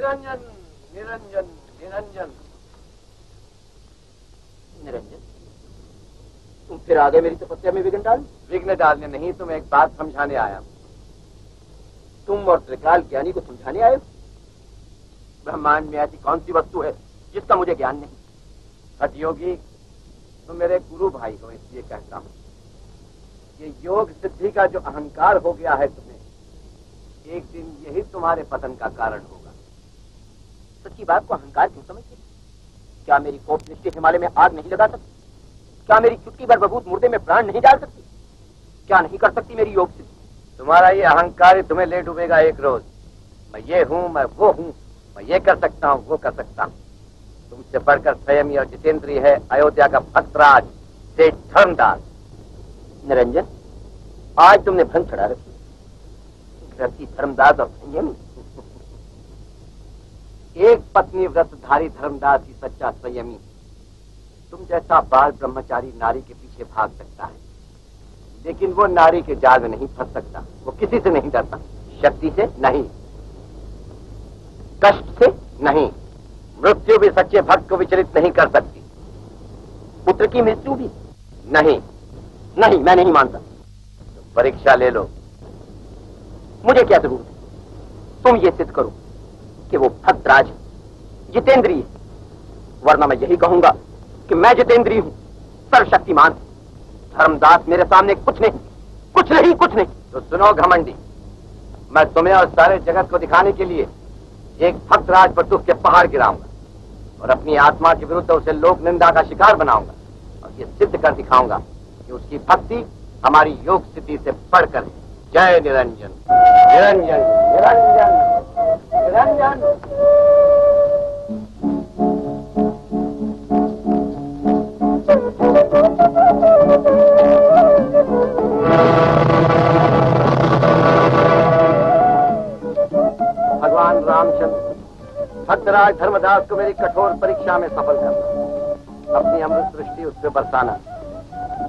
निरंजन निरंजन निरंजन निरंजन, तुम फिर आगे मेरी तपस्या में विघ्न डाल? विघ्न डालने नहीं, तुम एक बात समझाने आया। तुम और त्रिकाल ज्ञानी को समझाने आए? ब्रह्मांड में ऐसी कौन सी वस्तु है जिसका मुझे ज्ञान नहीं? हठयोगी, तुम मेरे गुरु भाई हो, इसलिए कहता हूँ, ये योग सिद्धि का जो अहंकार हो गया है तुम्हें, एक दिन यही तुम्हारे पतन का कारण होगा। सच्ची बात को अहंकार क्यों समझते? क्या मेरी कोप निष्ठि हिमालय में आग नहीं लगा सकती? क्या मेरी चुटकी भर बबूत मुर्दे में प्राण नहीं डाल सकती? क्या नहीं कर सकती मेरी योग सिद्धि? तुम्हारा ये अहंकार ही तुम्हें ले डूबेगा एक रोज। मैं ये हूँ, मैं वो हूँ, मैं ये कर सकता हूँ, वो कर सकता हूँ। तुमसे बढ़कर संयमी और जितेंद्रीय है अयोध्या का भक्तराज सेठ धर्मदास। निरंजन, आज तुमने भ्रम चढ़ा रखी। व्रती धर्मदास और संयमी। एक पत्नी व्रतधारी धर्मदास ही सच्चा संयमी। तुम जैसा बाल ब्रह्मचारी नारी के पीछे भाग सकता है, लेकिन वो नारी के जाल में नहीं फंस सकता। वो किसी से नहीं डरता, शक्ति से नहीं, कष्ट से नहीं। मृत्यु भी सच्चे भक्त को विचलित नहीं कर सकती। पुत्र की मृत्यु भी नहीं। नहीं, मैं नहीं मानता। तुम परीक्षा ले लो। मुझे क्या जरूरत है? तुम ये सिद्ध करो कि वो भक्तराज जितेंद्रीय, वरना मैं यही कहूंगा कि मैं जितेंद्रीय हूं, सर्वशक्तिमान। धर्मदास मेरे सामने कुछ नहीं, कुछ नहीं, कुछ नहीं। तो सुनो घमंडी, मैं तुम्हें और सारे जगत को दिखाने के लिए एक भक्तराज पर दुख के पहाड़ गिराऊंगा और अपनी आत्मा के विरुद्ध उसे लोक निंदा का शिकार बनाऊंगा और ये सिद्ध कर दिखाऊंगा कि उसकी भक्ति हमारी योग स्थिति से बढ़कर है। जय निरंजन निरंजन निरंजन निरंजन। भगवान रामचंद्र, भक्तराज धर्मदास को मेरी कठोर परीक्षा में सफल करना, अपनी अमृत दृष्टि उस पर बरसाना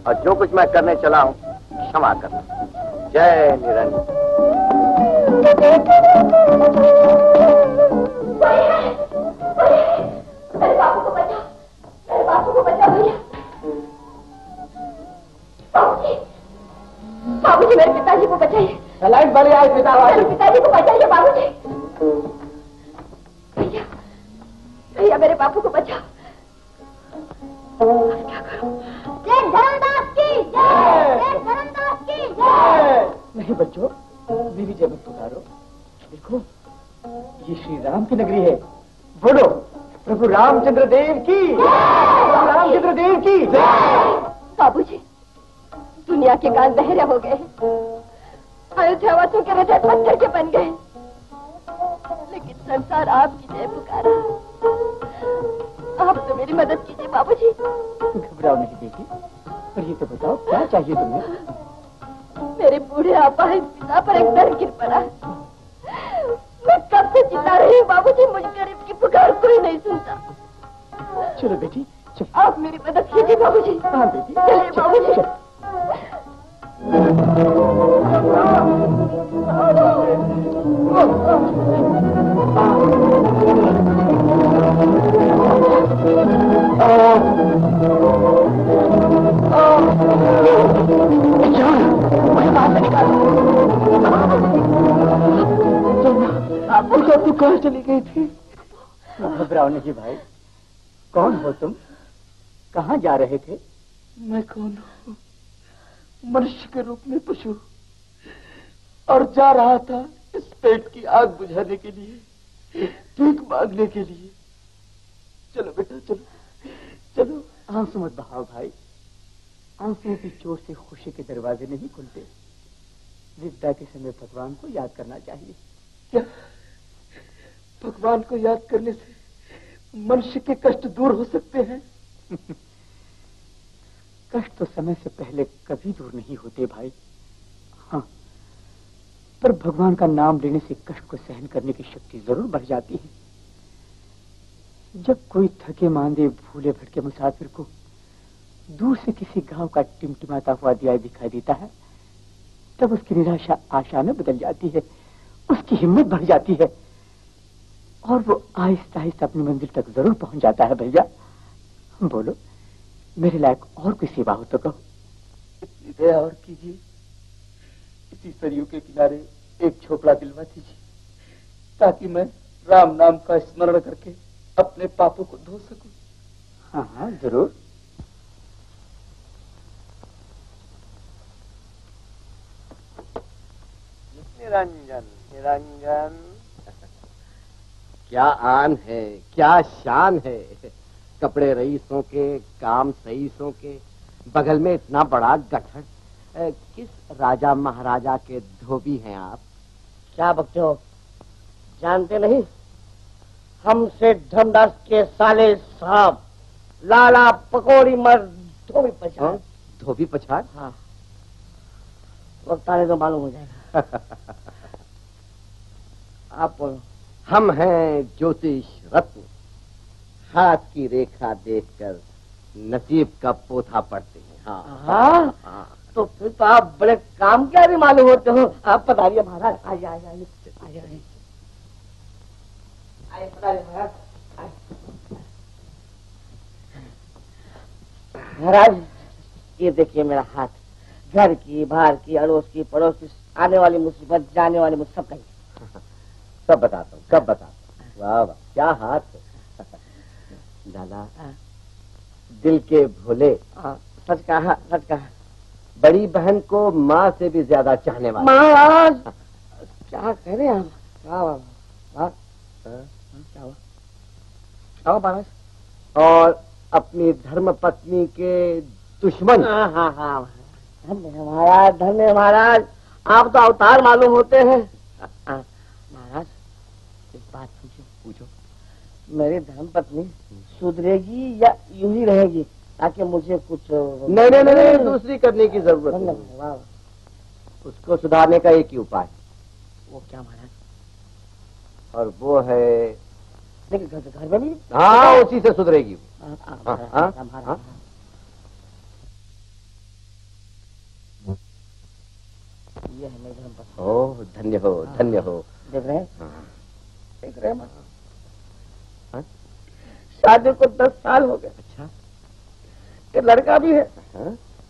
और जो कुछ मैं करने चला हूं क्षमा करना। जय निरंजन। मेरे बापू को बचाओ, मेरे बापू को बचाओ भैया। बाबूजी, बाबूजी मेरे पिताजी को बचाइए। लाइट बड़ी आई मेरे पिताजी को बचाइए बाबूजी। भैया, भैया मेरे बापू को बचाओ। क्या करूं? जय धर्मदास की जय, जय धर्मदास की जय। नहीं बच्चों, मेरी जय मत पुकारो। देखो, ये श्री राम की नगरी है। बोलो, प्रभु रामचंद्र देव की, प्रभु रामचंद्र देव की जय। बाबूजी, दुनिया के कान बहरे हो गए, अयोध्यावासियों के हृदय पत्थर के बन गए, लेकिन संसार आपकी जय पुकारा। आप तो मेरी मदद कीजिए बाबूजी। घबराओ नहीं बेटी, पर ये तो बताओ क्या चाहिए तुम्हें? मेरे बूढ़े अपाहिज पिता पर एक दर गिर पड़ा। मैं कब से चिल्ला रही हूँ बाबूजी, मुझ गरीब की पुकार कोई नहीं सुनता। चलो बेटी, चलो। आप मेरी मदद कीजिए बाबूजी। हाँ बेटी, चलिए बाबूजी। तू कहाँ चली गई थी? घबराओ नहीं भाई। कौन हो तुम? कहाँ जा रहे थे? मैं कौन हूँ? मनुष्य के रूप में पशु, और जा रहा था इस पेट की आग बुझाने के लिए, भीख मांगने के लिए। चलो बेटा चलो चलो। आंसू मत बहाओ भाई, आंसुओं की चोट से खुशी के दरवाजे नहीं खुलते। विपदा के समय भगवान को याद करना चाहिए। क्या भगवान को याद करने से मनुष्य के कष्ट दूर हो सकते हैं? कष्ट तो समय से पहले कभी दूर नहीं होते भाई। हाँ, पर भगवान का नाम लेने से कष्ट को सहन करने की शक्ति जरूर बढ़ जाती है। जब कोई थके मांदे भूले भटके मुसाफिर को दूर से किसी गांव का टिमटिमाता हुआ दिया दिखाई देता है, तब उसकी निराशा आशा में बदल जाती है, उसकी हिम्मत बढ़ जाती है और वो आहिस्ता आहिस्ता अपनी मंजिल तक जरूर पहुंच जाता है भैया। बोलो, मेरे लायक और कोई सेवा हो तो कहो। इतनी दया और कीजिए, इसी सरयू के किनारे एक झोपड़ा दिलवा दीजिए, ताकि मैं राम नाम का स्मरण करके अपने पापों को धो सकूं। हाँ हाँ जरूर। निरंजन निरंजन, क्या आन है, क्या शान है। कपड़े रईसों के, काम सईसों के, बगल में इतना बड़ा गठर। किस राजा महाराजा के धोबी हैं आप? क्या बकते हो, जानते नहीं? हम सेठ धर्मदास के साले साहब लाला पकौड़ी मर्द धोबी पछाड़। धोबी पछाड़? हाँ, वक्त आने तो मालूम हो जाएगा। आप बोलो। हम हैं ज्योतिष रत्न, हाथ की रेखा देखकर नसीब का पोथा पढ़ते हैं। हाँ हाँ, हाँ। तो फिर तो आप बड़े काम क्या भी मालूम होते हो। आप पधारिए महाराज, आइए आइए आइए आइए आइए आइए, पधारिए महाराज। महाराज, ये देखिए मेरा हाथ, घर की, बाहर की, अड़ोस की, पड़ोस की, आने वाली मुसीबत, जाने वाली मुसीबत, सब कहीं सब बताता हूँ, सब बताता हूँ। वाह वाह, क्या हाथ है। लाला, दिल के भोले। सच कहा, सच कहा। बड़ी बहन को माँ से भी ज्यादा चाहने वाले। महाराज, क्या कह रहे हैं आप? क्या हुआ? क्या हुआ? क्या हुआ महाराज? और अपनी धर्म पत्नी के दुश्मन। हाँ हाँ हाँ, धन्य महाराज, धन्य महाराज, आप तो अवतार मालूम होते हैं। महाराज, एक बात पूछो, मेरी धर्म पत्नी सुधरेगी या यूं ही रहेगी, ताकि मुझे कुछ नहीं नहीं नहीं, दूसरी करने की जरूरत नहीं। उसको सुधारने का एक ही उपाय। वो क्या महाराज? और वो है, देखिए घर में भी। हाँ, उसी से सुधरेगी। हाँ, ये है मेरी धर्म पत्नी। ओह, धन्य हो, धन्य हो। देख रहे हैं, देख रहे हैं। शादी को 10 साल हो गए। अच्छा, ये लड़का भी है।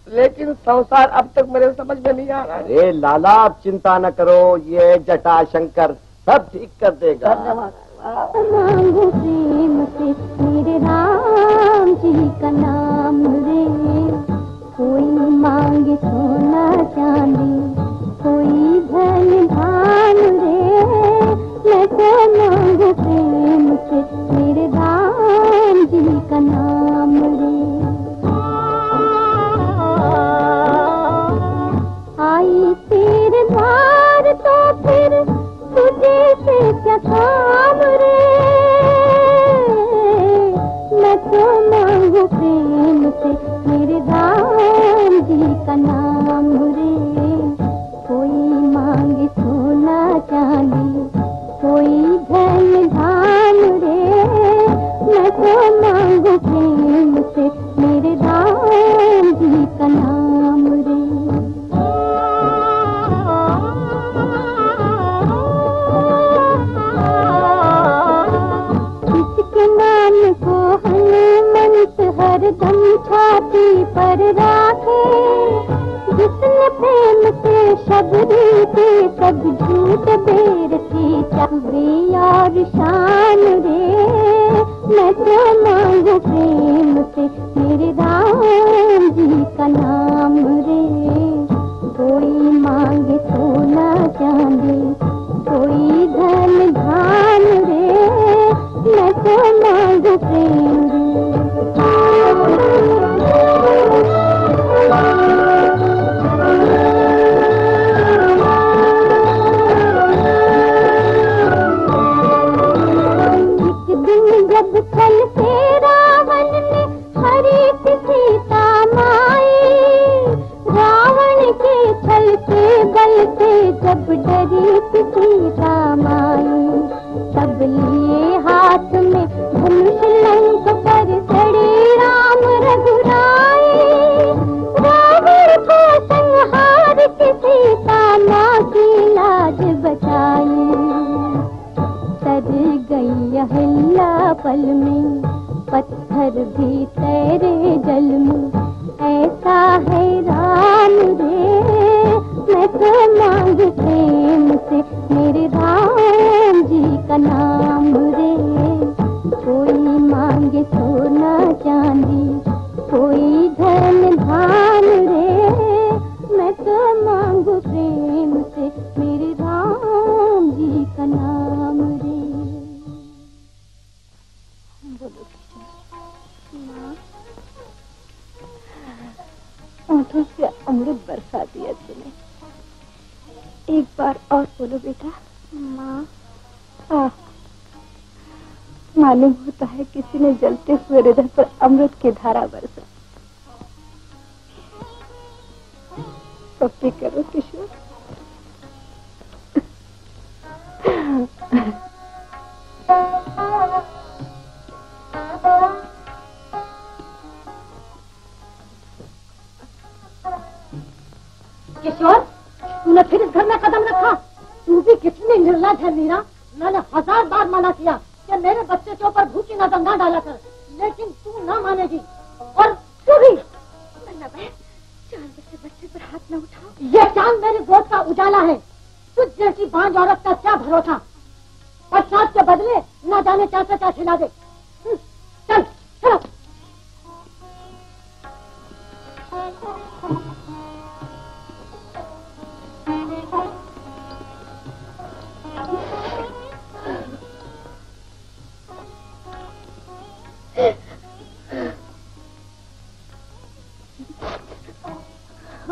लेकिन संसार अब तक मेरे समझ में नहीं आ रहा है। अरे लाला, आप चिंता न करो, ये जटा शंकर सब ठीक कर देगा। मांगो प्रेम से मेरे राम जी का नाम रे, कोई मांगे सोना चांदी, कोई धन धान रे, मैं तो मांगो प्रेम से मेरे राम जी का नाम रे। आई तेरे द्वार तो फिर तुझे से क्या काम रे, मैं तो मांगू प्रेम से मेरे राम जी का नाम रे, कोई मांगे सोना चांदी, कोई धन धान रे, मैं तो मांगू प्रेम से मेरे राम जी का नाम रे। नाम को हनुमंत हरदम छाती पर राखे, जिसने प्रेम से शबरी के सब झूठ बेर की चबे और शान रे, मैं तो मांगू प्रेम से मेरे राम जी का नाम रे, कोई मांगे सोना चांदी, कोई धन धान रे, मैं तो मांगू प्रेम एक दिन जब कल से रावण ने हरित सीता माई, रावण के छल के बल से जब डरी सीता माई, तब लिए हाथ में धनुष लंक पर चढ़े राम रघुराई, रावण को संहार के सीता माँ की लाज बचाई, तर गई से अमृत बरसा दिया तूने। एक बार और बोलो बेटा। माँ, मालूम होता है किसी ने जलते हुए हृदय पर अमृत की धारा बरसा। पप्पी करो किशोर। किशोर, तूने फिर इस घर में कदम रखा। तू भी कितनी निर्लज है मीरा। मैंने 1000 बार मना किया कि मेरे बच्चे के ऊपर भूखी नजर न डाला कर, लेकिन तू न मानेगी। और तू भी चांद से बच्चे पर हाथ न उठाओ। ये चांद मेरी गोद का उजाला है। तुझ जैसी बांझ औरत का क्या भरोसा। प्रसाद के बदले न जाने क्या से क्या खिला दे। चल चलो।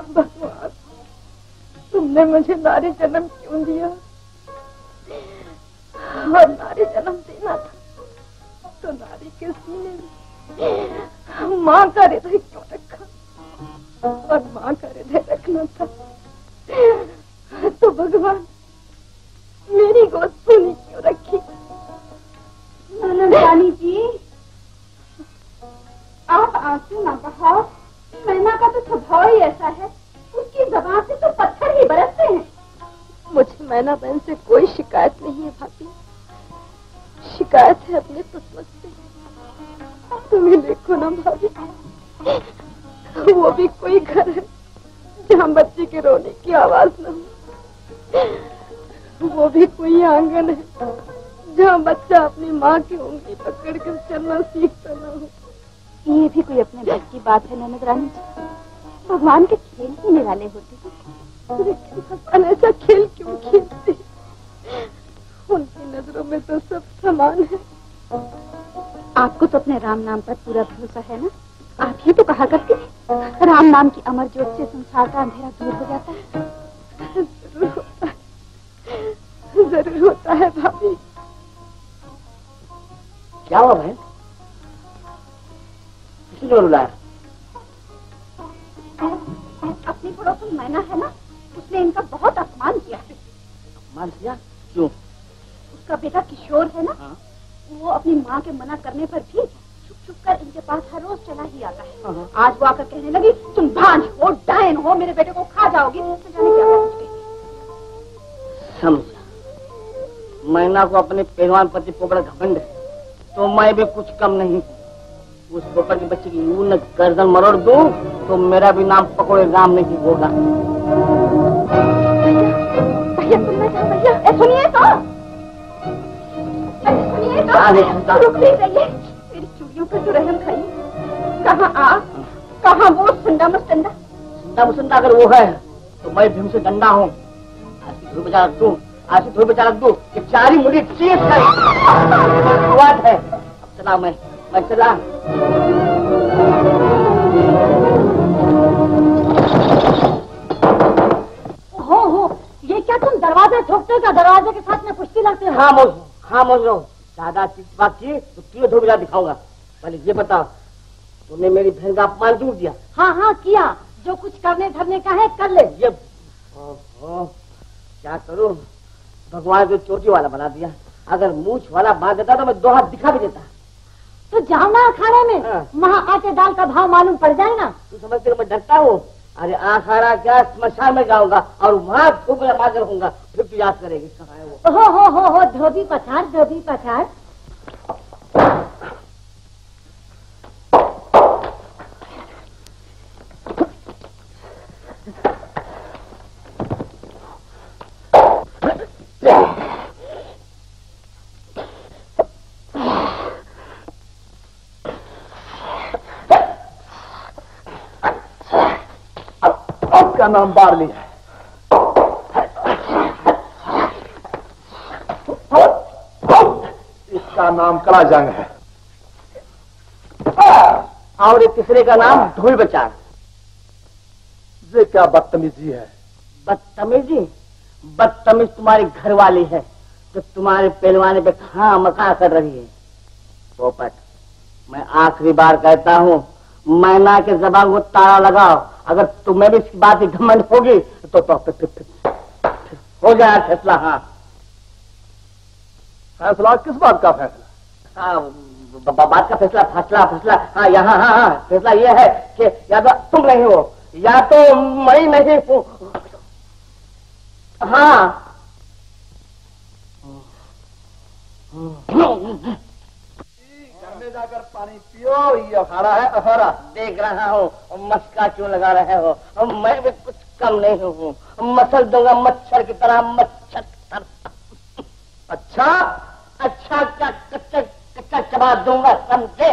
भगवान, तुमने मुझे नारी जन्म क्यों दिया? और नारी जन्म देना था तो नारी के सीने में माँ का हृदय क्यों रखा? और माँ का हृदय रखना था तो भगवान मेरी गोद सुनी क्यों रखी? रानी जी, आप आंसू न बहाओ। मैना का तो स्वभाव ही ऐसा है, उसकी जबान से तो पत्थर ही बरसते हैं। मुझे मैना बहन से कोई शिकायत नहीं है भाभी, शिकायत है अपने किस्मत से। तुम्हें देखो ना भाभी, वो भी कोई घर है जहाँ बच्चे के रोने की आवाज न हो। वो भी कोई आंगन है जहाँ बच्चा अपनी माँ की उंगली पकड़कर चलना सीखता न हो। ये भी कोई अपने बस की बात है ननद रानी जी। भगवान के खेल ही निराले होते हैं। लेकिन भगवान ऐसा खेल क्यों खेलते? उनकी नजरों में तो सब समान है। आपको तो अपने राम नाम पर पूरा भरोसा है ना? आप ही तो कहा करते थे, राम नाम की अमर ज्योत से संसार का अंधेरा दूर हो जाता है। जरूर होता है, जरूर होता है भाभी। क्या हुआ बहन? किसी ने रुलाया? अपनी पड़ोसन मैना है ना, उसने इनका बहुत अपमान किया है। अपमान किया? क्यों? उसका बेटा किशोर है ना, हाँ? वो अपनी माँ के मना करने पर भी छुप छुप कर इनके पास हर रोज चला ही आता है। आज वो आकर कहने लगी, तुम भांज हो, डायन हो, मेरे बेटे को खा जाओगी। जाने क्या कहती। समझा। मैना को अपने पहलवान पति को बड़ा घमंड है, तो मैं भी कुछ कम नहीं। उस पोपट के बच्चे की यूं न गर्दन मरोड़ दूं तो मेरा भी नाम पकौड़े राम नहीं होगा। भैया सुनना चाहो भैया? सुनिए तो, सुनिए तो, रुक नहीं रहिए। मेरी चूड़ियों पर तो रहम खाइए। कहाँ आप, कहाँ वो सुंडा मुस्तंडा? सुंडा मुस्तंडा अगर वो है तो मैं भीम से डंडा हूँ। आज की धूल बचा रख दूं, आज की धूल बचा रख दूं कि चारी मुड़ी चीज करे। बात है। अब चला मैं चला। हो, ये क्या तुम दरवाजे ठोकते का दरवाजे के साथ में कुश्ती लड़ते हो? खामोश रहो। ज्यादा बात की तो तीनों धोबिया दिखाऊंगा। पहले ये बताओ, तुमने मेरी बहन का अपमान क्यों किया? हाँ किया। जो कुछ करने धरने का है कर ले। ये क्या करूं? भगवान को चोटी वाला बना दिया। अगर मूछ वाला बांध देता तो मैं 2 हाथ दिखा भी देता। तो जाओ ना अखाड़े में, वहाँ आके दाल का भाव मालूम पड़ जाए ना। तू समझते हो मैं डरता हूँ? अरे अखाड़ा क्या, स्मशान में जाऊंगा और वहाँ खूब मार रहूंगा। फिर तू याद करेगी कहाँ है वो। हो धोबी पछाड़, धोबी पछाड़। का नाम बार लिया। इसका नाम कलाजंग है और एक तीसरे का नाम धूल बचार। मुझसे क्या बदतमीजी है? बदतमीजी? बदतमीज तुम्हारी घरवाली है जो तुम्हारे पहलवानी पे खां मखा कर रही है। पोपट, मैं आखिरी बार कहता हूँ, मैना के जबान को ताला लगाओ। अगर तुम्हें भी इसकी बात की घमंड होगी तो हो जाए फैसला। हाँ, फैसला किस बात का फैसला? हाँ, बात का फैसला, फैसला। हाँ यहाँ, हाँ, फैसला ये है कि या तो तुम नहीं हो या तो मैं नहीं हूँ। हाँ, घर में जाकर पानी पियो, ये अखाड़ा है अखाड़ा। देख रहा हूँ, मस्का क्यों लगा रहे हो? मैं भी कुछ कम नहीं हूँ, मसल दूंगा मच्छर की तरह, मच्छर की तरह। अच्छा, अच्छा क्या कच्चा कच्चा चबा दूंगा, समझे?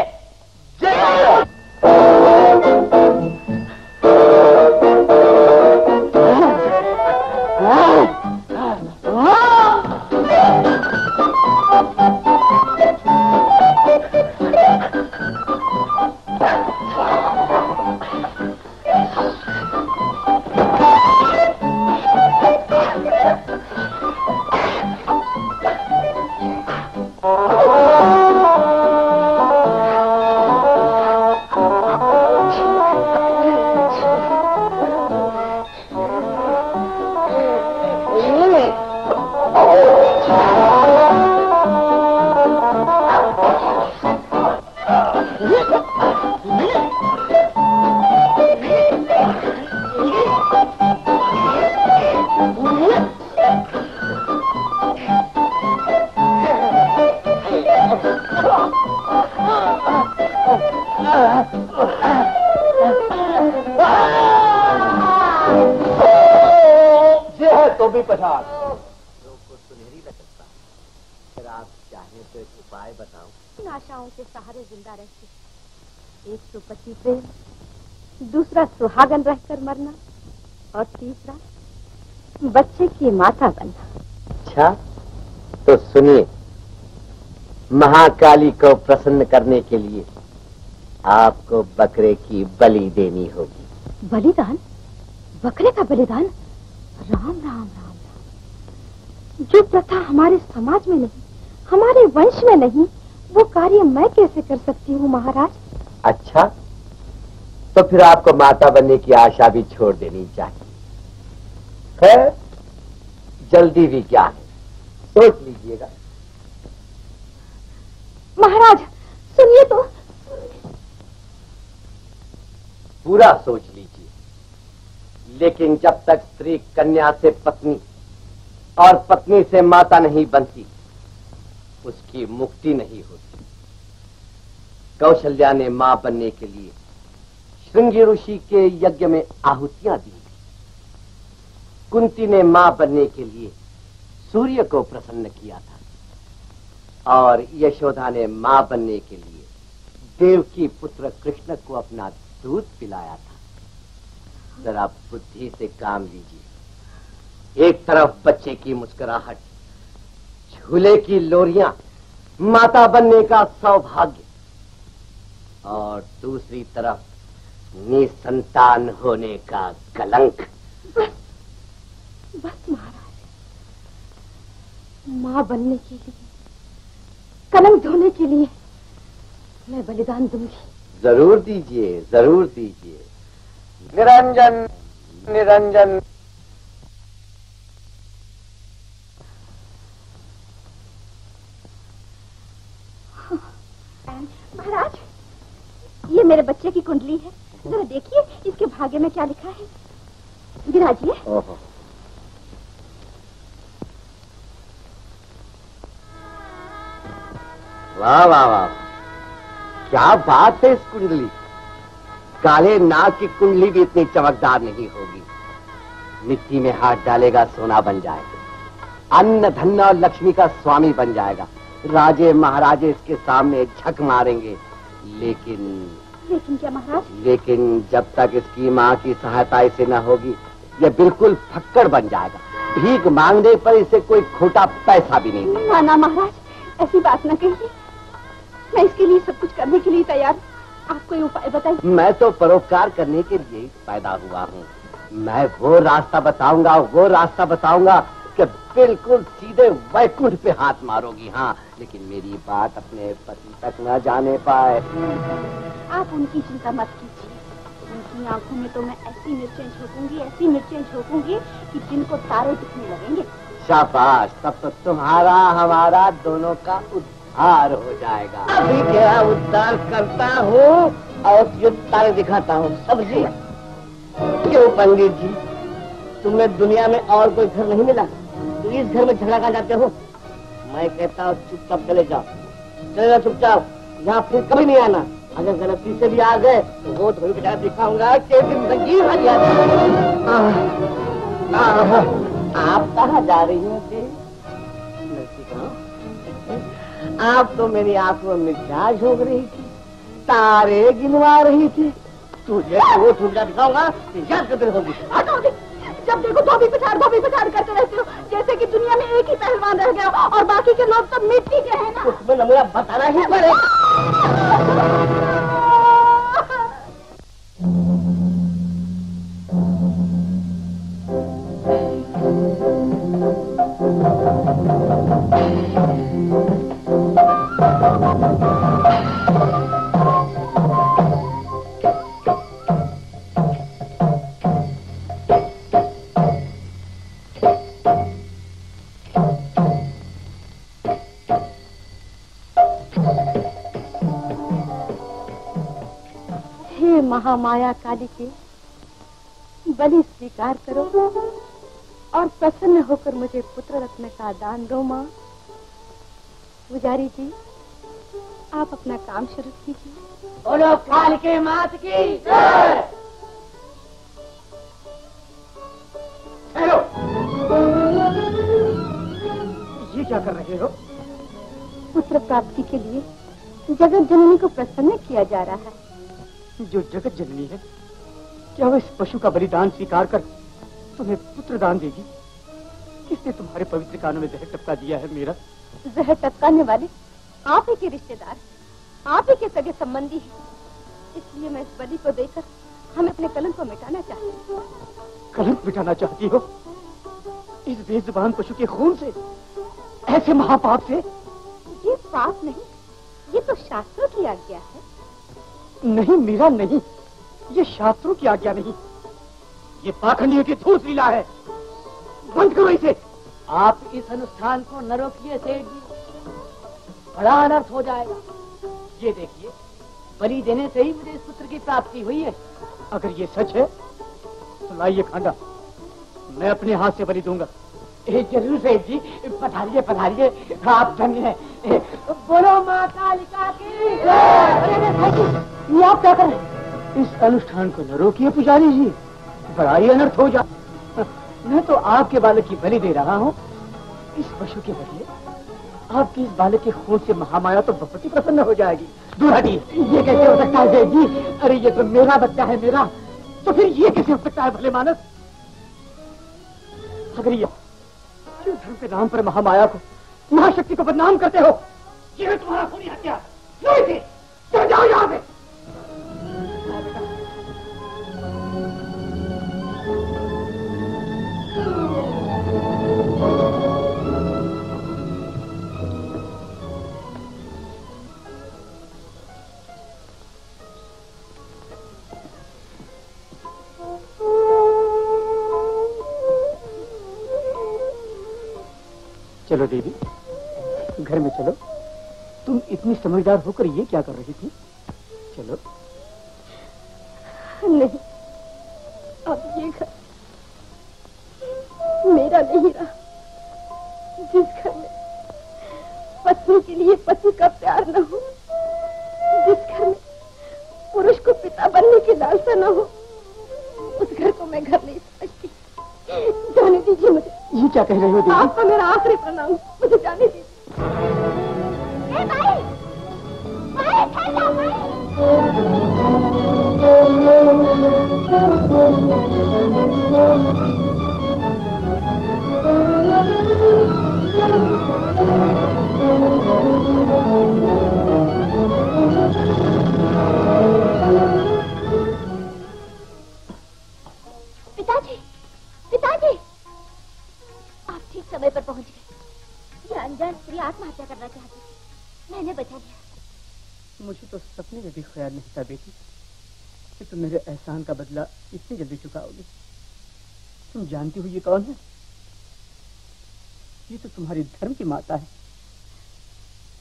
तो भी पछाड़ को सुनहरी लटकता। अगर आप चाहें तो एक उपाय बताओ। इन आशाओं के सहारे जिंदा रहती, एक तो पति प्रेम, दूसरा सुहागन रहकर मरना और तीसरा बच्चे की माता बनना। अच्छा, तो सुनिए, महाकाली को प्रसन्न करने के लिए आपको बकरे की बलि देनी होगी। बलिदान? बकरे का बलिदान? राम राम राम राम। जो प्रथा हमारे समाज में नहीं, हमारे वंश में नहीं, वो कार्य मैं कैसे कर सकती हूँ महाराज? अच्छा, तो फिर आपको माता बनने की आशा भी छोड़ देनी चाहिए। खैर, जल्दी भी क्या है, सोच लीजिएगा। महाराज सुनिए तो। पूरा सोच लीजिए, लेकिन जब तक स्त्री कन्या से पत्नी और पत्नी से माता नहीं बनती, उसकी मुक्ति नहीं होती। कौशल्या ने मां बनने के लिए श्रृंगी ऋषि के यज्ञ में आहुतियां दी। कुंती ने मां बनने के लिए सूर्य को प्रसन्न किया था, और यशोदा ने मां बनने के लिए देवकी पुत्र कृष्ण को अपना दूध पिलाया था। जरा बुद्धि से काम लीजिए। एक तरफ बच्चे की मुस्कुराहट, झूले की लोरियां, माता बनने का सौभाग्य, और दूसरी तरफ निसंतान होने का कलंक। बस महाराज, मां बनने के लिए, कलंक धोने के लिए मैं बलिदान दूंगी। जरूर दीजिए, जरूर दीजिए। निरंजन निरंजन। महाराज, ये मेरे बच्चे की कुंडली है, जरा देखिए इसके भाग्य में क्या लिखा है। विराजिए। वाह वाह वाह, क्या बात है इस कुंडली। काले नाग की कुंडली भी इतनी चमकदार नहीं होगी। मिट्टी में हाथ डालेगा सोना बन जाएगा, अन्न धन और लक्ष्मी का स्वामी बन जाएगा। राजे महाराजे इसके सामने झक मारेंगे। लेकिन क्या महाराज? लेकिन जब तक इसकी माँ की सहायता इसे न होगी, ये बिल्कुल फक्कड़ बन जाएगा। भीख मांगने पर इसे कोई खोटा पैसा भी नहीं देगा। ना ना महाराज, ऐसी बात न कहिए। मैं इसके लिए सब कुछ करने के लिए तैयार हूँ। आप कोई उपाय बताइए। मैं तो परोपकार करने के लिए पैदा हुआ हूँ। मैं वो रास्ता बताऊंगा कि बिल्कुल सीधे वैकुंठ पे हाथ मारोगी। हाँ, लेकिन मेरी बात अपने पति तक न जाने पाए। आप उनकी चिंता मत कीजिए। उनकी आंखों में तो मैं ऐसी मिर्चें झोंकूंगी कि जिनको तारे दिखने लगेंगे। शाबाश, तब तो तुम्हारा हमारा दोनों का उद्धार हो जाएगा। अभी तेरा उद्धार करता हूँ और तुझे तारे दिखाता हूँ, समझी? क्यों पंडित जी, तुम्हें दुनिया में और कोई घर नहीं मिला? तो इस घर में झगड़ा कर जाते हो? मैं कहता हूँ चुपचाप चले जाओ चुपचाप, यहाँ फिर कभी नहीं आना। अगर गलती से भी आ गए तो वो थोड़ी बेटा दिखाऊंगा कि जिंदगी भर याद। आप कहाँ जा रही हो? आप तो मेरी आंखों में क्या झोंक रही थी, तारे गिनवा रही थी। तुझे वो ठुमका दिखाऊंगा, याद करते रहोगी। जब देखो धोबी पिछाड़ करते रहते हो, जैसे कि दुनिया में एक ही पहलवान रह गया और बाकी के लोग सब मिट्टी के हैं ना। उसमें नमूना बताना ही पड़ेगा। महामाया काली के बलि स्वीकार करो और प्रसन्न होकर मुझे पुत्र रत्न का दान दो। माँ पुजारी जी, आप अपना काम शुरू कीजिए। बोलो काल के मात की जय। हेलो, ये क्या कर रहे हो? पुत्र प्राप्ति के लिए जगत जननी को प्रसन्न किया जा रहा है। जो जगत जननी है, क्या वो इस पशु का बलिदान स्वीकार कर तुम्हें पुत्र दान देगी? किसने तुम्हारे पवित्र कानों में जहर टपका दिया है? मेरा जहर टपकाने वाले आप ही के रिश्तेदार, आप ही के सगे संबंधी हैं। इसलिए मैं इस बलि को देकर हमें अपने कलंक को मिटाना चाहती हूँ। कलंक मिटाना चाहती हो? इस बेजुबान पशु के खून से, ऐसे महापाप से? ये पाप नहीं, ये तो शास्त्रों की आज्ञा है। नहीं मीरा, नहीं, ये शास्त्रों की आज्ञा नहीं, ये पाखंडियों की धूर्त लीला है। बंद करो इसे। आप इस अनुष्ठान को न रोकिए सेठ जी, बड़ा अनर्थ हो जाएगा। ये देखिए, बलि देने से ही मुझे इस पुत्र की प्राप्ति हुई है। अगर ये सच है तो लाइए खांडा, मैं अपने हाथ से बलि दूंगा। जरूर सेठ जी, पधारिए पधारिए, आप धन्य हैं। बोलो माँ कालिका की जय। ये आप क्या करें? इस अनुष्ठान को न रोकिए पुजारी जी, बड़ा ही अनर्थ हो जा। मैं तो आपके बालक की बलि दे रहा हूँ, इस पशु के बदले आपके इस बालक के खून से महामाया तो बहुत ही प्रसन्न हो जाएगी। दूर हटिए। ये कैसे हो सकता है जी? अरे ये तो मेरा बच्चा है, मेरा। तो फिर ये कैसे हो सकता है भले मानस? अगर ये क्यों धर्म के नाम पर महामाया को, महाशक्ति को बदनाम करते हो? ये है तुम्हारा खूनी हत्या। लो इसे, चल जाओ यहाँ से। चलो देवी, घर में चलो। तुम इतनी समझदार होकर ये क्या कर रही थी? चलो। नहीं, अब ये घर मेरा नहीं रहा। जिस घर में पत्नी के लिए पति का प्यार न हो, जिस घर में पुरुष को पिता बनने की लालसा न हो, उस घर को मैं घर नहीं समझती। जाने दीजिए मुझे। ये क्या कह रहे हो देवी? आपको मेरा आखिरी प्रणाम, मुझे जाने दीजिए। पिताजी, पिताजी, आप ठीक समय पर पहुंच गए। ये अनजान स्त्री आत्महत्या करना चाहती थी, मैंने बचा लिया। मुझे तो सपने में भी ख्याल नहीं था बेटी कि तुम मेरे एहसान का बदला इतनी जल्दी चुकाओगी। तुम जानती हो ये कौन है? ये तो तुम्हारी धर्म की माता है।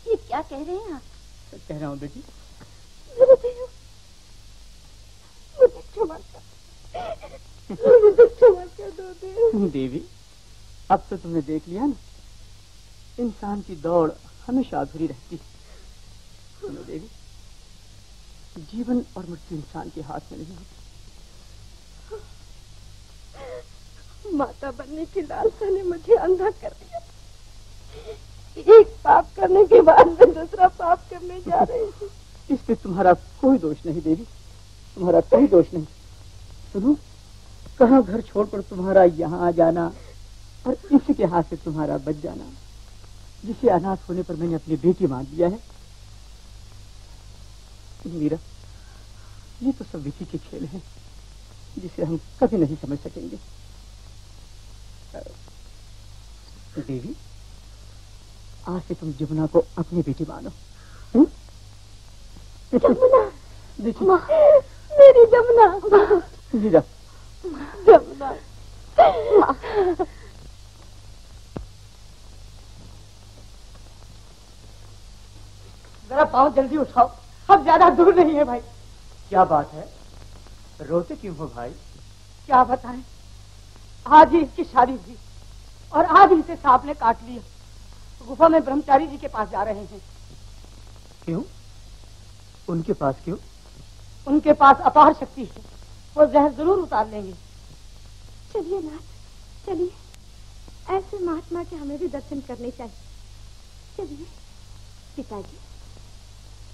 ये क्या कह रहे हैं आप? कह रहा हूँ बेटी, मेरे देव, मुझे क्षमा कर, मुझे क्षमा कर दो देव। देवी, अब तो तुमने देख लिया ना, इंसान की दौड़ हमेशा अधूरी रहती है। सुनो देवी, जीवन और मृत्यु इंसान के हाथ में नहीं होती। माता बनने की लालसा ने मुझे अंधा कर दिया। एक पाप करने के बाद मैं दूसरा पाप करने जा रही हूँ। इसमें तुम्हारा कोई दोष नहीं देवी, तुम्हारा कोई दोष नहीं। सुनो, कहाँ घर छोड़कर तुम्हारा यहाँ आ जाना और इसी के हाथ से तुम्हारा बच जाना, जिसे अनाथ होने पर मैंने अपनी बेटी मान लिया है। मीरा, ये तो सब विधि के खेल हैं जिसे हम कभी नहीं समझ सकेंगे। देवी, आज से तुम जमुना को अपनी बेटी मानो। जमुना, देखिए, मेरी जमुना, मीरा, जमुना, जरा पाँव जल्दी उठाओ, अब ज्यादा दूर नहीं है भाई। क्या बात है, रोते क्यों हो भाई? क्या बताएं, आज ही इसकी शादी हुई और आज इसे सांप ने काट लिया। गुफा में ब्रह्मचारी जी के पास जा रहे हैं। क्यों? उनके पास क्यों? उनके पास अपार शक्ति है, वो जहर जरूर उतार लेंगे। चलिए नाथ, चलिए, ऐसे महात्मा के हमें भी दर्शन करने चाहिए। चलिए। पिताजी,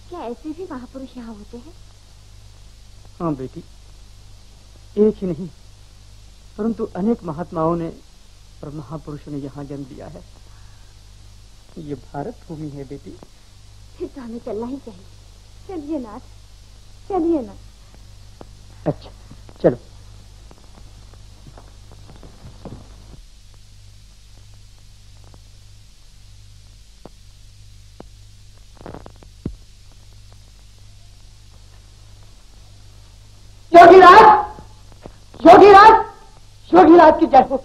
क्या ऐसे भी महापुरुष यहाँ होते हैं? हाँ बेटी, एक ही नहीं परंतु अनेक महात्माओं ने और महापुरुषों ने यहाँ जन्म लिया है। ये भारत भूमि है बेटी। फिर तो हमें चलना ही चाहिए। चलिए नाथ, चलिए ना। अच्छा, चलो। योगीराज, योगीराज, योगीराज की जय हो।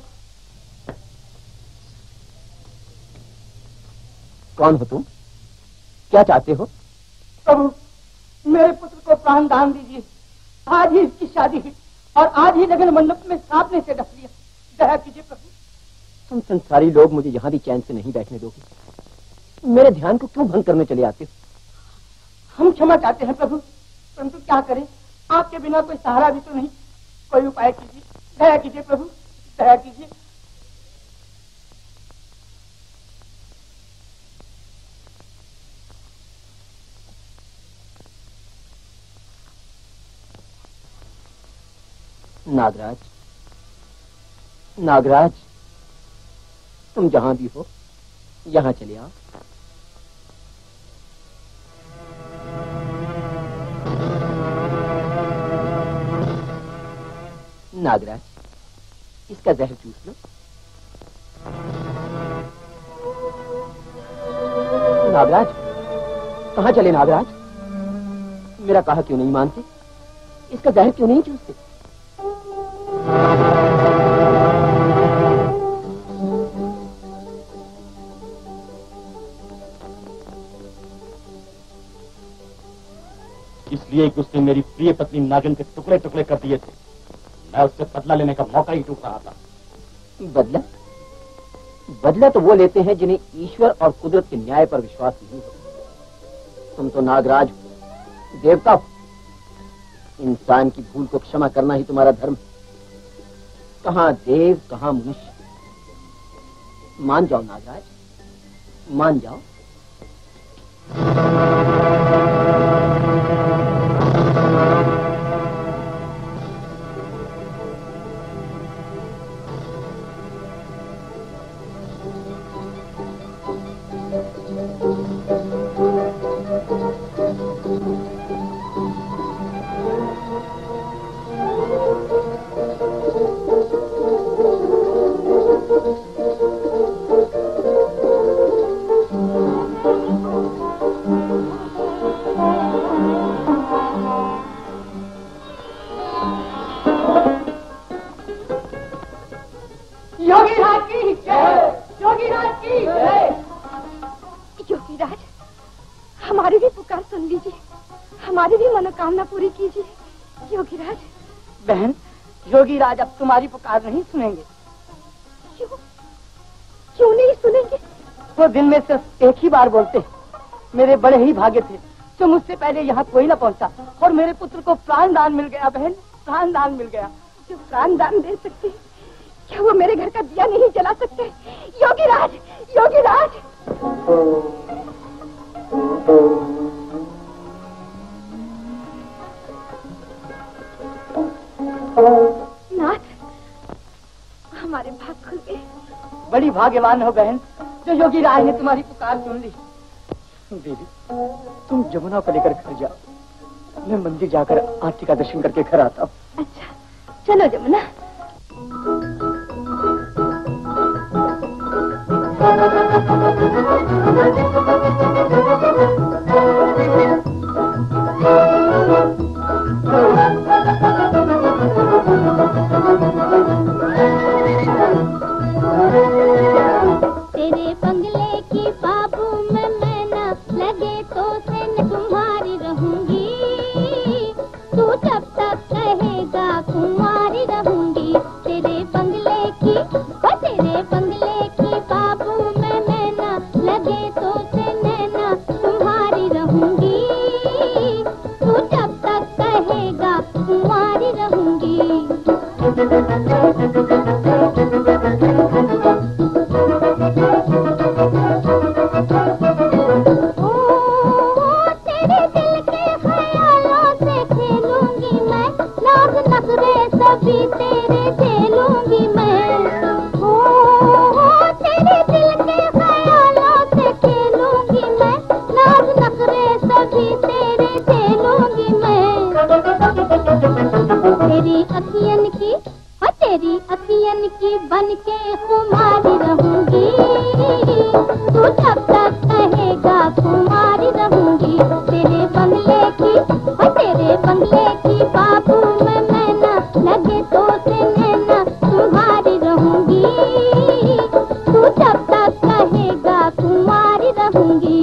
कौन हो तुम? क्या चाहते हो? प्रभु, मेरे पुत्र को प्राण दान दीजिए। आज ही इसकी शादी हुई और आज ही लगन मंडप में सांप ने से डस लिया। दया कीजिए प्रभु। तुम संसारी लोग मुझे यहाँ भी चैन से नहीं बैठने दोगे। मेरे ध्यान को क्यों भंग करने चले आते हो? हम क्षमा चाहते हैं प्रभु, परंतु क्या करें, आपके बिना कोई सहारा भी तो नहीं। कोई उपाय कीजिए, दया कीजिए प्रभु, दया कीजिए। नागराज, नागराज, तुम जहां भी हो यहां चले आओ। नागराज, इसका जहर चूस लो। नागराज, कहां चले नागराज? मेरा कहा क्यों नहीं मानते? इसका जहर क्यों नहीं चूसते? इसलिए कि उसने मेरी प्रिय पत्नी नागिन के टुकड़े टुकड़े कर दिए थे। मैं उससे बदला लेने का मौका ही ढूंढ रहा था। बदला? बदला तो वो लेते हैं जिन्हें ईश्वर और कुदरत के न्याय पर विश्वास नहीं होता। तुम तो नागराज हो, देवता हो। इंसान की भूल को क्षमा करना ही तुम्हारा धर्म है। कहां देव, कहां मनुष्य। मान जाओ नागराज, मान जाओ। सुन लीजिए, हमारी भी मनोकामना पूरी कीजिए योगीराज। बहन, योगीराज अब तुम्हारी पुकार नहीं सुनेंगे। क्यों नहीं सुनेंगे? वो दिन में सिर्फ एक ही बार बोलते हैं, मेरे बड़े ही भाग्य थे जो मुझसे पहले यहाँ कोई न पहुँचा और मेरे पुत्र को प्राण दान मिल गया। बहन, प्राण दान मिल गया। जो प्राण दान दे सकते हैं, क्या वो मेरे घर का दिया नहीं जला सकते? योगीराज, योगीराज। नाथ, हमारे भाग खुल गए। बड़ी भाग्यवान हो बहन जो योगीराज ने तुम्हारी पुकार सुन ली। देवी, तुम जमुना को लेकर घर जाओ, मैं मंदिर जाकर आरती का दर्शन करके घर आता हूँ। अच्छा, चलो जमुना। तेरे बंगले की बाबू में मैं ना लगे तो से न तुम्हारी रहूंगी, तू जब तक कहेगा कुंवारी रहूंगी। तेरे बंगले की बाबू में मैं ना लगे तो से नैना तुम्हारी रहूंगी, तू जब तक कहेगा कुंवारी रहूंगी। सभी तेरे झेलूंगी मैं, हो तेरे दिल के ख्यालों से खेलूंगी मैं, नाज नखरे सभी तेरे झेलूंगी मैं। तेरी अखियन की बन के खुमारी रहूंगी, तू जब तक कहेगा खुमारी रहूंगी। तेरे बंगले की बाबू में मैं ना लगे तो से नैना तुम्हारी रहूंगी, तू जब तक कहेगा कुंवारी रहूंगी।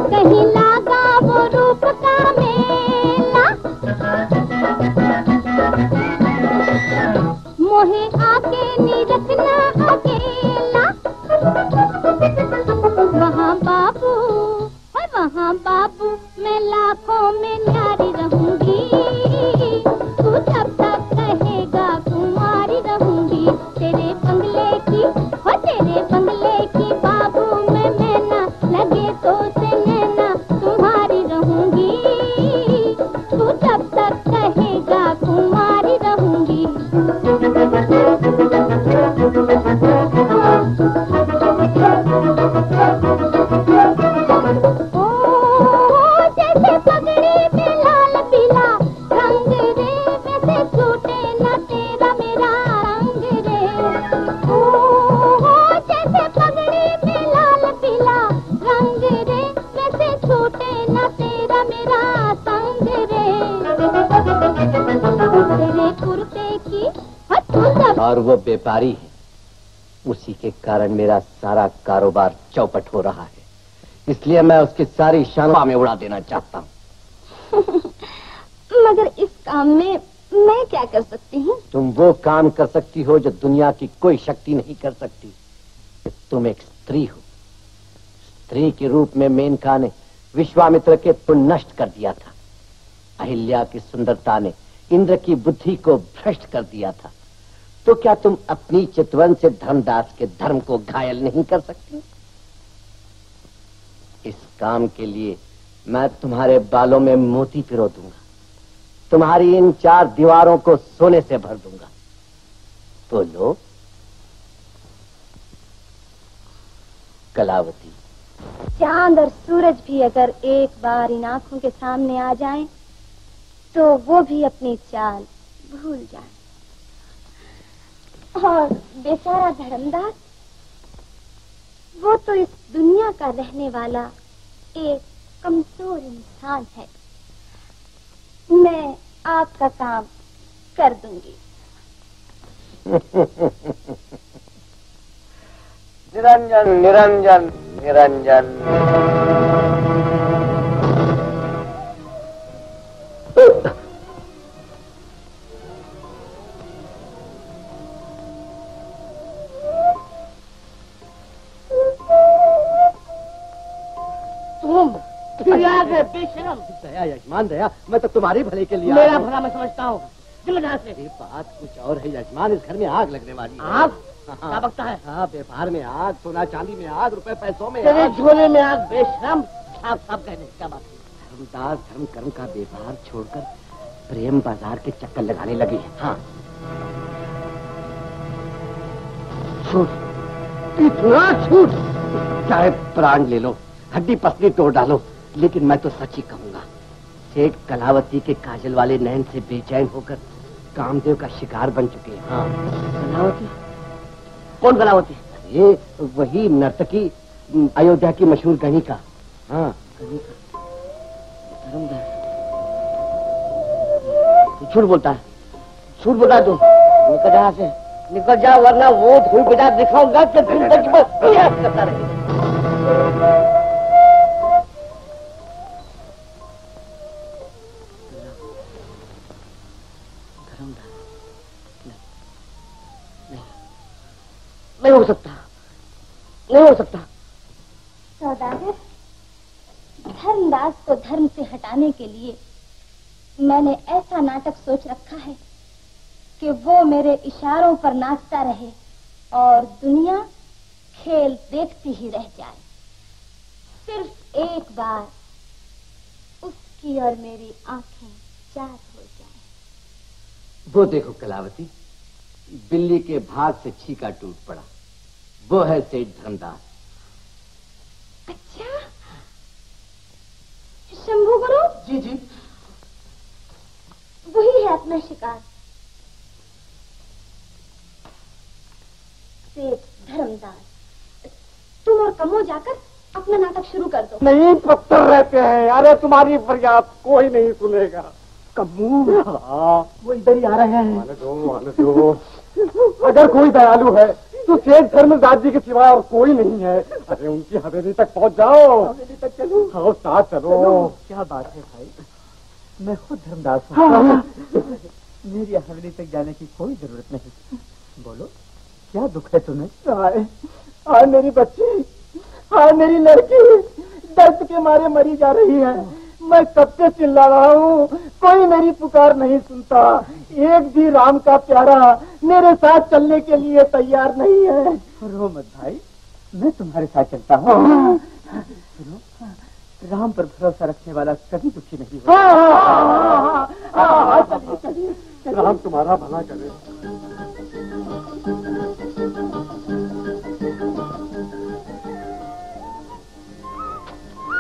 कहीं लागा वो रूप का मेला, मोहे आके नहीं रखना अकेला। वहाँ बाबू मैं लाखों में न्यारी रहूंगी, तू जब तक कहेगा कुंवारी रहूंगी। तेरे बंगले की बाबू में मैं ना लगे तो से नैना तुम्हारी रहूंगी, तू जब तक कहेगा कुंवारी रहूंगी। जैसे पगड़ी पे लाल पीला रंग रे, वैसे छूटे न तेरा मेरा रंग रे। जैसे पगड़ी पे लाल पीला रंग रे, वैसे छूटे न तेरा मेरा संग रे। तेरे कुर्ते की और वो व्यापारी है, उसी के कारण मेरा सारा कारोबार चौपट हो रहा है, इसलिए मैं उसकी सारी शान में उड़ा देना चाहता हूँ। मगर इस काम में मैं क्या कर सकती हूँ? तुम वो काम कर सकती हो जो दुनिया की कोई शक्ति नहीं कर सकती। तुम एक स्त्री हो। स्त्री के रूप में मेनका ने विश्वामित्र के पुण्य नष्ट कर दिया था। अहिल्या की सुंदरता ने इंद्र की बुद्धि को भ्रष्ट कर दिया था। तो क्या तुम अपनी चितवन से धर्मदास के धर्म को घायल नहीं कर सकती? इस काम के लिए मैं तुम्हारे बालों में मोती पिरो दूंगा, तुम्हारी इन 4 दीवारों को सोने से भर दूंगा। बोलो कलावती। चांद और सूरज भी अगर एक बार इन आंखों के सामने आ जाएं, तो वो भी अपनी चाल भूल जाएं। और बेचारा धर्मदास, वो तो इस दुनिया का रहने वाला एक कमजोर इंसान है। मैं आपका काम कर दूंगी। निरंजन निरंजन निरंजन। बेशरम। दया यजमान दया, मैं तो तुम्हारी भले के लिए मेरा भला मैं समझता हूँ। से ये बात कुछ और है यजमान, इस घर में आग लगने वाली है। आग? क्या बकता है? हाँ, व्यापार में आग, सोना चांदी में आग, रुपए पैसों में तेरे आग। झोले में आग। बेशरम। साफ साफ कहने क्या बात है? धर्मदास धर्म कर्म का व्यापार छोड़कर प्रेम बाजार के चक्कर लगाने लगी है। हाँ, छूट, इतना छूट, चाहे प्राण ले लो, हड्डी पसली तोड़ डालो, लेकिन मैं तो सच ही कहूंगा। सेठ कलावती के काजल वाले नैन से बेचैन होकर कामदेव का शिकार बन चुके हैं। हाँ। कलावती? कौन कलावती? ये वही नर्तकी, अयोध्या की मशहूर गणिका। हाँ, गणिका। धर्मदास झूठ बोलता है, झूठ बोलता है तू। निकल जा से, निकल जा, वरना वो धूल बेटा दिखाऊंगा कि जिंदगी में प्रयास करता रहे। नहीं हो सकता, नहीं हो सकता। सौदागर, धर्मदास को धर्म से हटाने के लिए मैंने ऐसा नाटक सोच रखा है कि वो मेरे इशारों पर नाचता रहे और दुनिया खेल देखती ही रह जाए। सिर्फ एक बार उसकी और मेरी आंखें चार हो जाएं। वो देखो कलावती, बिल्ली के भाग से छीका टूट पड़ा, वो है सेठ धर्मदास। अच्छा, शंभू गुरु? जी जी, वही है अपना शिकार, सेठ धर्मदास। तुम और कमो जाकर अपना नाटक शुरू कर दो। नहीं, पत्थर रहते हैं। अरे तुम्हारी फरियाद कोई नहीं सुनेगा। कम्मू, वो इधर ही आ रहे हैं। आने दो। अगर कोई दयालु है तो सेठ धर्मदास जी के सिवा और कोई नहीं है। अरे उनकी हवेली तक पहुंच जाओ। हवेली तक चलो? हाँ, साथ चलो। क्या बात है भाई, मैं खुद धर्मदास हूँ। मेरी हवेली तक जाने की कोई जरूरत नहीं। बोलो, क्या दुख है तुम्हें? आए मेरी बच्ची, आए मेरी लड़की, दर्द के मारे मरी जा रही है। मैं कब से चिल्ला रहा हूँ, कोई मेरी पुकार नहीं सुनता। एक भी राम का प्यारा मेरे साथ चलने के लिए तैयार नहीं है। रो मत भाई, मैं तुम्हारे साथ चलता हूँ। राम पर भरोसा रखने वाला कभी दुखी नहीं होता। चलिए, राम तुम्हारा भला करे।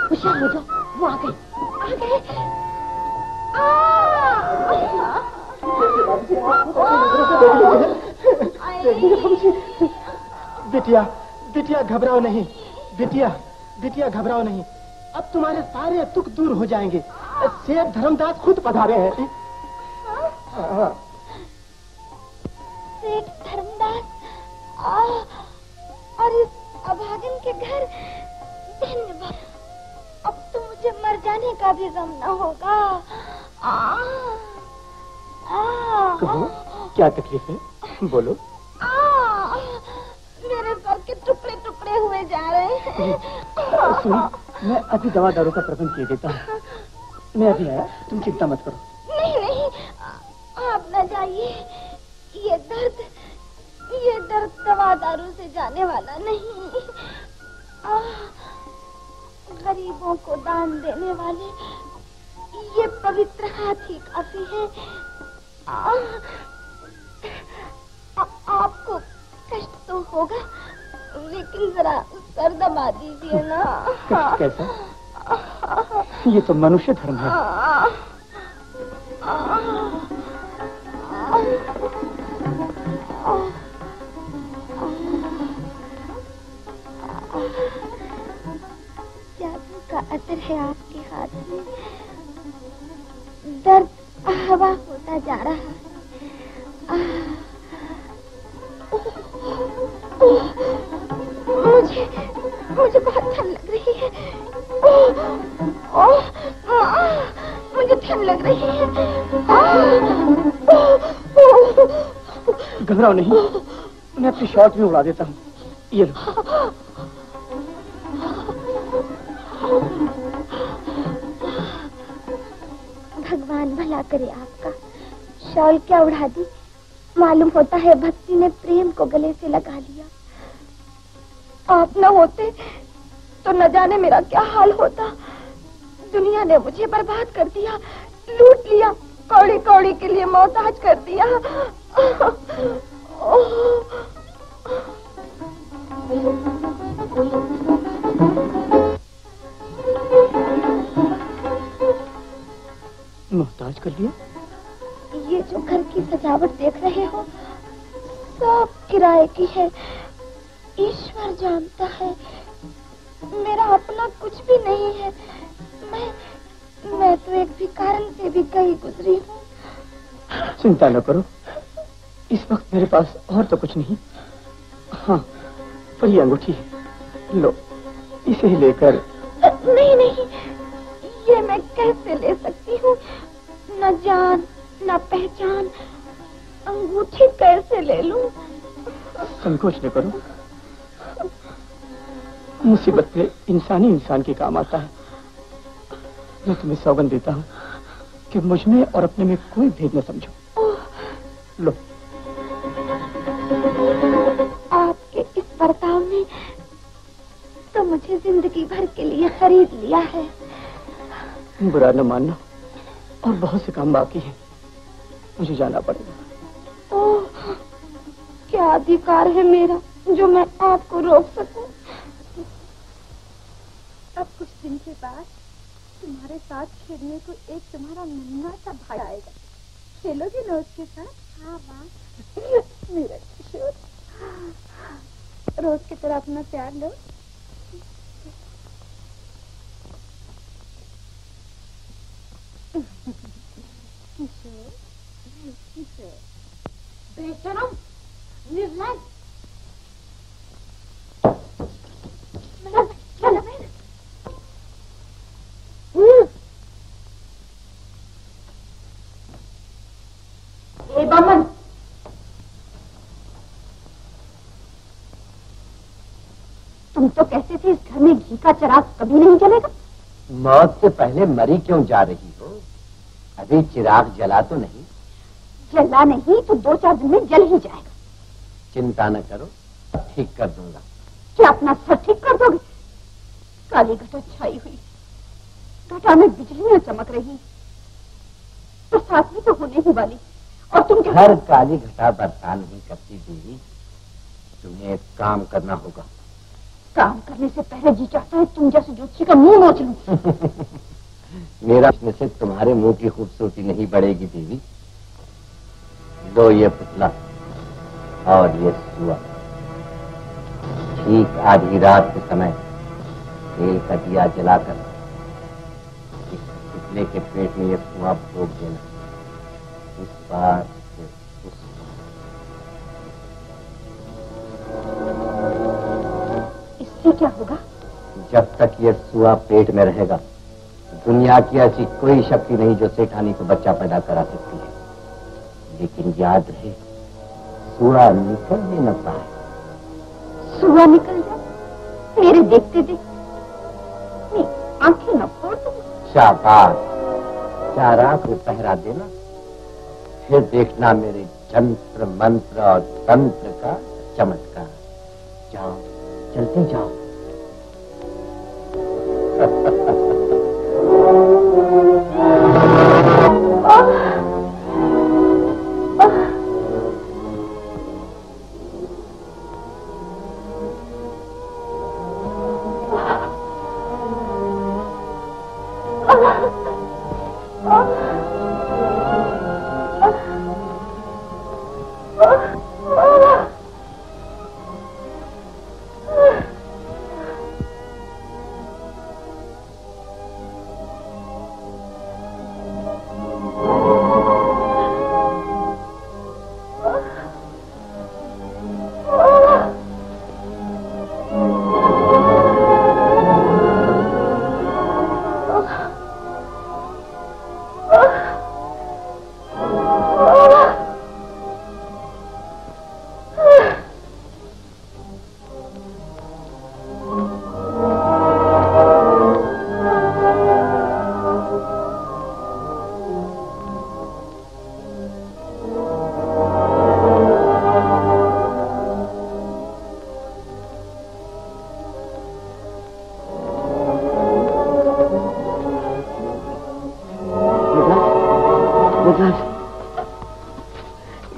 होशियार हो जाओ, वो आ गए। बिटिया, बिटिया घबराओ नहीं। बिटिया घबराओ नहीं। अब तुम्हारे सारे दुख दूर हो जाएंगे। सेठ धर्मदास खुद पधारे हैं। सेठ धर्मदास और इस अभागन के घर, धन्यवाद। अब तो मुझे मर जाने का भी गम न होगा। कहो, क्या तकलीफ है? बोलो। मेरे सर के टुकड़े टुकड़े हुए जा रहे हैं। सुनो, मैं अभी दवा दारू का प्रबंध किए देता हूँ। मैं अभी आया, तुम चिंता मत करो। नहीं, आप न जाइए। ये दर्द दवा दारू से जाने वाला नहीं। गरीबों को दान देने वाले ये पवित्र हाथ ही काफी है। आपको कष्ट तो होगा, लेकिन जरा सर दबा दीजिए ना। कष्ट कैसा? ये तो मनुष्य धर्म है। जादू का अतर है आपके हाथ में। दर्द हवा होता जा रहा है। ठंड लग रही है। घबराओ नहीं, मैं अपनी शॉर्ट में उड़ा देता हूँ। ये लो। भगवान भला करे आपका। शॉल क्या उड़ा दी, मालूम होता है भक्ति ने प्रेम को गले से लगा लिया। आप न होते तो न जाने मेरा क्या हाल होता। दुनिया ने मुझे बर्बाद कर दिया, लूट लिया, कौड़ी कौड़ी के लिए मोहताज कर दिया। मोहताज कर दिया? ये जो घर की सजावट देख रहे हो सब किराए की है। ईश्वर जानता है मेरा अपना कुछ भी नहीं है। मैं तो एक भिखारन से भी कहीं गुजरी हूँ। चिंता न करो, इस वक्त मेरे पास और तो कुछ नहीं। हाँ, पर ये अंगूठी है, लो इसे ही लेकर। नहीं नहीं, ये मैं कैसे ले सकती हूँ? न जान न पहचान, अंगूठी कैसे ले लूं? संकोच न करो, मुसीबत में इंसान के काम आता है। मैं तुम्हें सौगंध देता हूँ कि मुझ में और अपने में कोई भेद न समझो। लो। आपके इस बर्ताव ने तो मुझे जिंदगी भर के लिए खरीद लिया है। बुरा न मानना, और बहुत से काम बाकी हैं, मुझे जाना पड़ेगा। ओह, क्या अधिकार है मेरा जो मैं आपको रोक सकूं? अब कुछ दिन के बाद तुम्हारे साथ खेलने को एक तुम्हारा नन्हा सा भाई आएगा। खेलोगे ना उसके साथ? हाँ माँ। मेरा किशोर, रोज की तरह अपना प्यार लो। किशोर, किशोर। बेशरम, निर्लज। बामन, तुम तो कहते थे इस घर में घी का चिराग कभी नहीं जलेगा। मौत से पहले मरी क्यों जा रही हो? अभी चिराग जला तो नहीं? जला नहीं तो 2-4 दिन में जल ही जाएगा। चिंता न करो, ठीक कर दूंगा। क्या अपना सर ठीक कर दोगे? काली घटा छाई हुई, घटा में बिजलियां चमक रही, तो साथ में तो होने ही वाली। और तुम हर काली घटा बरसा नहीं करती देवी, तुम्हें एक काम करना होगा। काम करने से पहले जी चाहता है तुम जैसे ज्योतिषी का मुंह नोच लूं। मेरा इसमें से तुम्हारे मुंह की खूबसूरती नहीं बढ़ेगी देवी। लो ये पुतला और ये सुआ। ठीक आधी रात के समय तेल का दिया जलाकर इस पुतले के पेट में ये सुआ भोग देना। इस बार इससे क्या होगा? जब तक ये सुआ पेट में रहेगा, दुनिया की ऐसी कोई शक्ति नहीं जो सेठानी को बच्चा पैदा करा सकती है। लेकिन याद रहे, सुआ निकल भी न पाए। सुआ निकल जाए मेरे देखते देखते? आंखें न फोड़ दो। शाबाश, 4 आंख को पहरा देना, फिर देखना मेरे जंत्र मंत्र और तंत्र का चमत्कार। जाओ, चलते जाओ।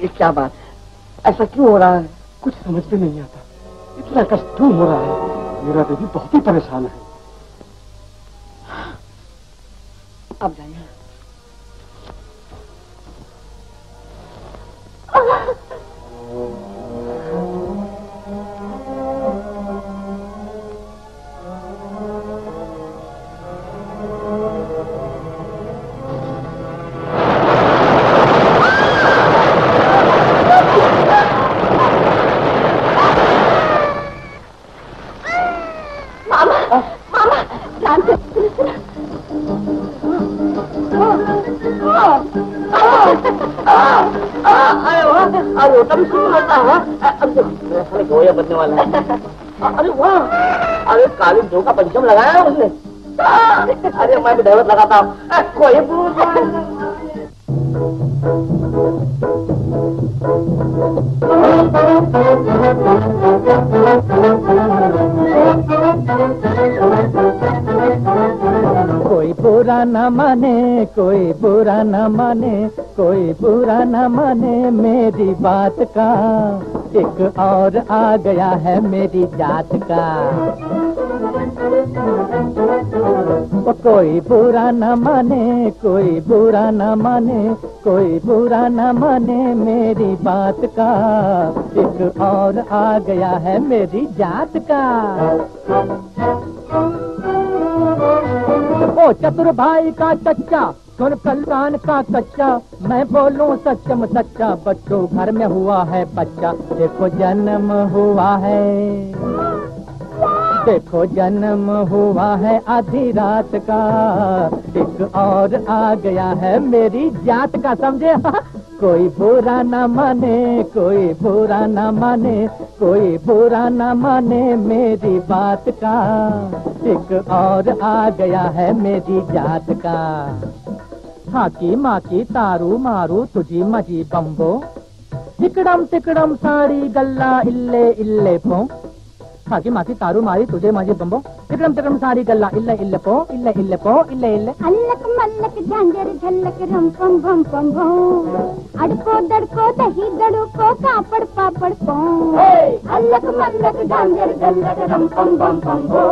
ये क्या बात है? ऐसा क्यों हो रहा है? कुछ समझ में नहीं आता। इतना कष्ट क्यों हो रहा है? मेरा बेबी बहुत ही परेशान है। अब जाइए। बनने वाला है। अरे वाह, अरे काली धो का पंचम लगाया है उसने। अरे मैं भी ड्राइवर लगाता हूँ। कोई कोई बुरा न माने, कोई बुरा न माने, कोई बुरा न माने मेरी बात का। एक और आ गया है मेरी जात का। कोई बुरा न माने, कोई बुरा न माने, कोई बुरा न माने मेरी बात का। एक और आ गया है मेरी जात का। ओ चतुर भाई का चच्चा, सुन कल्याण का कच्चा, मैं बोलूं सच्चम सच्चा, बच्चों घर में हुआ है बच्चा। देखो जन्म हुआ है, देखो जन्म हुआ है आधी रात का। एक और आ गया है मेरी जात का, समझे? कोई बुरा न माने, कोई बुरा न माने, कोई बुरा न माने मेरी बात का। एक और आ गया है मेरी जात का। हाकी माकी तारू मारू तुझी मजी बम्बो, तिकड़म तिकड़म साड़ी गल्ला इल्ले इल्ले पो। हाकी माकी तारू मारी तुझे मजी बम्बो, तिकड़म तिकड़म साड़ी गल्ला इल्ले इल्ले पो, इल्ले इल्ले पो, इल्ले इल्ले। अल्लक मल्लक झांझर झल्लक रम पम भम पम भो, अड़को दड़को दही दड़को कापड़ पापड़ पो। अल्लक मल्लक झांझर झल्लक रम पम भम पम भो,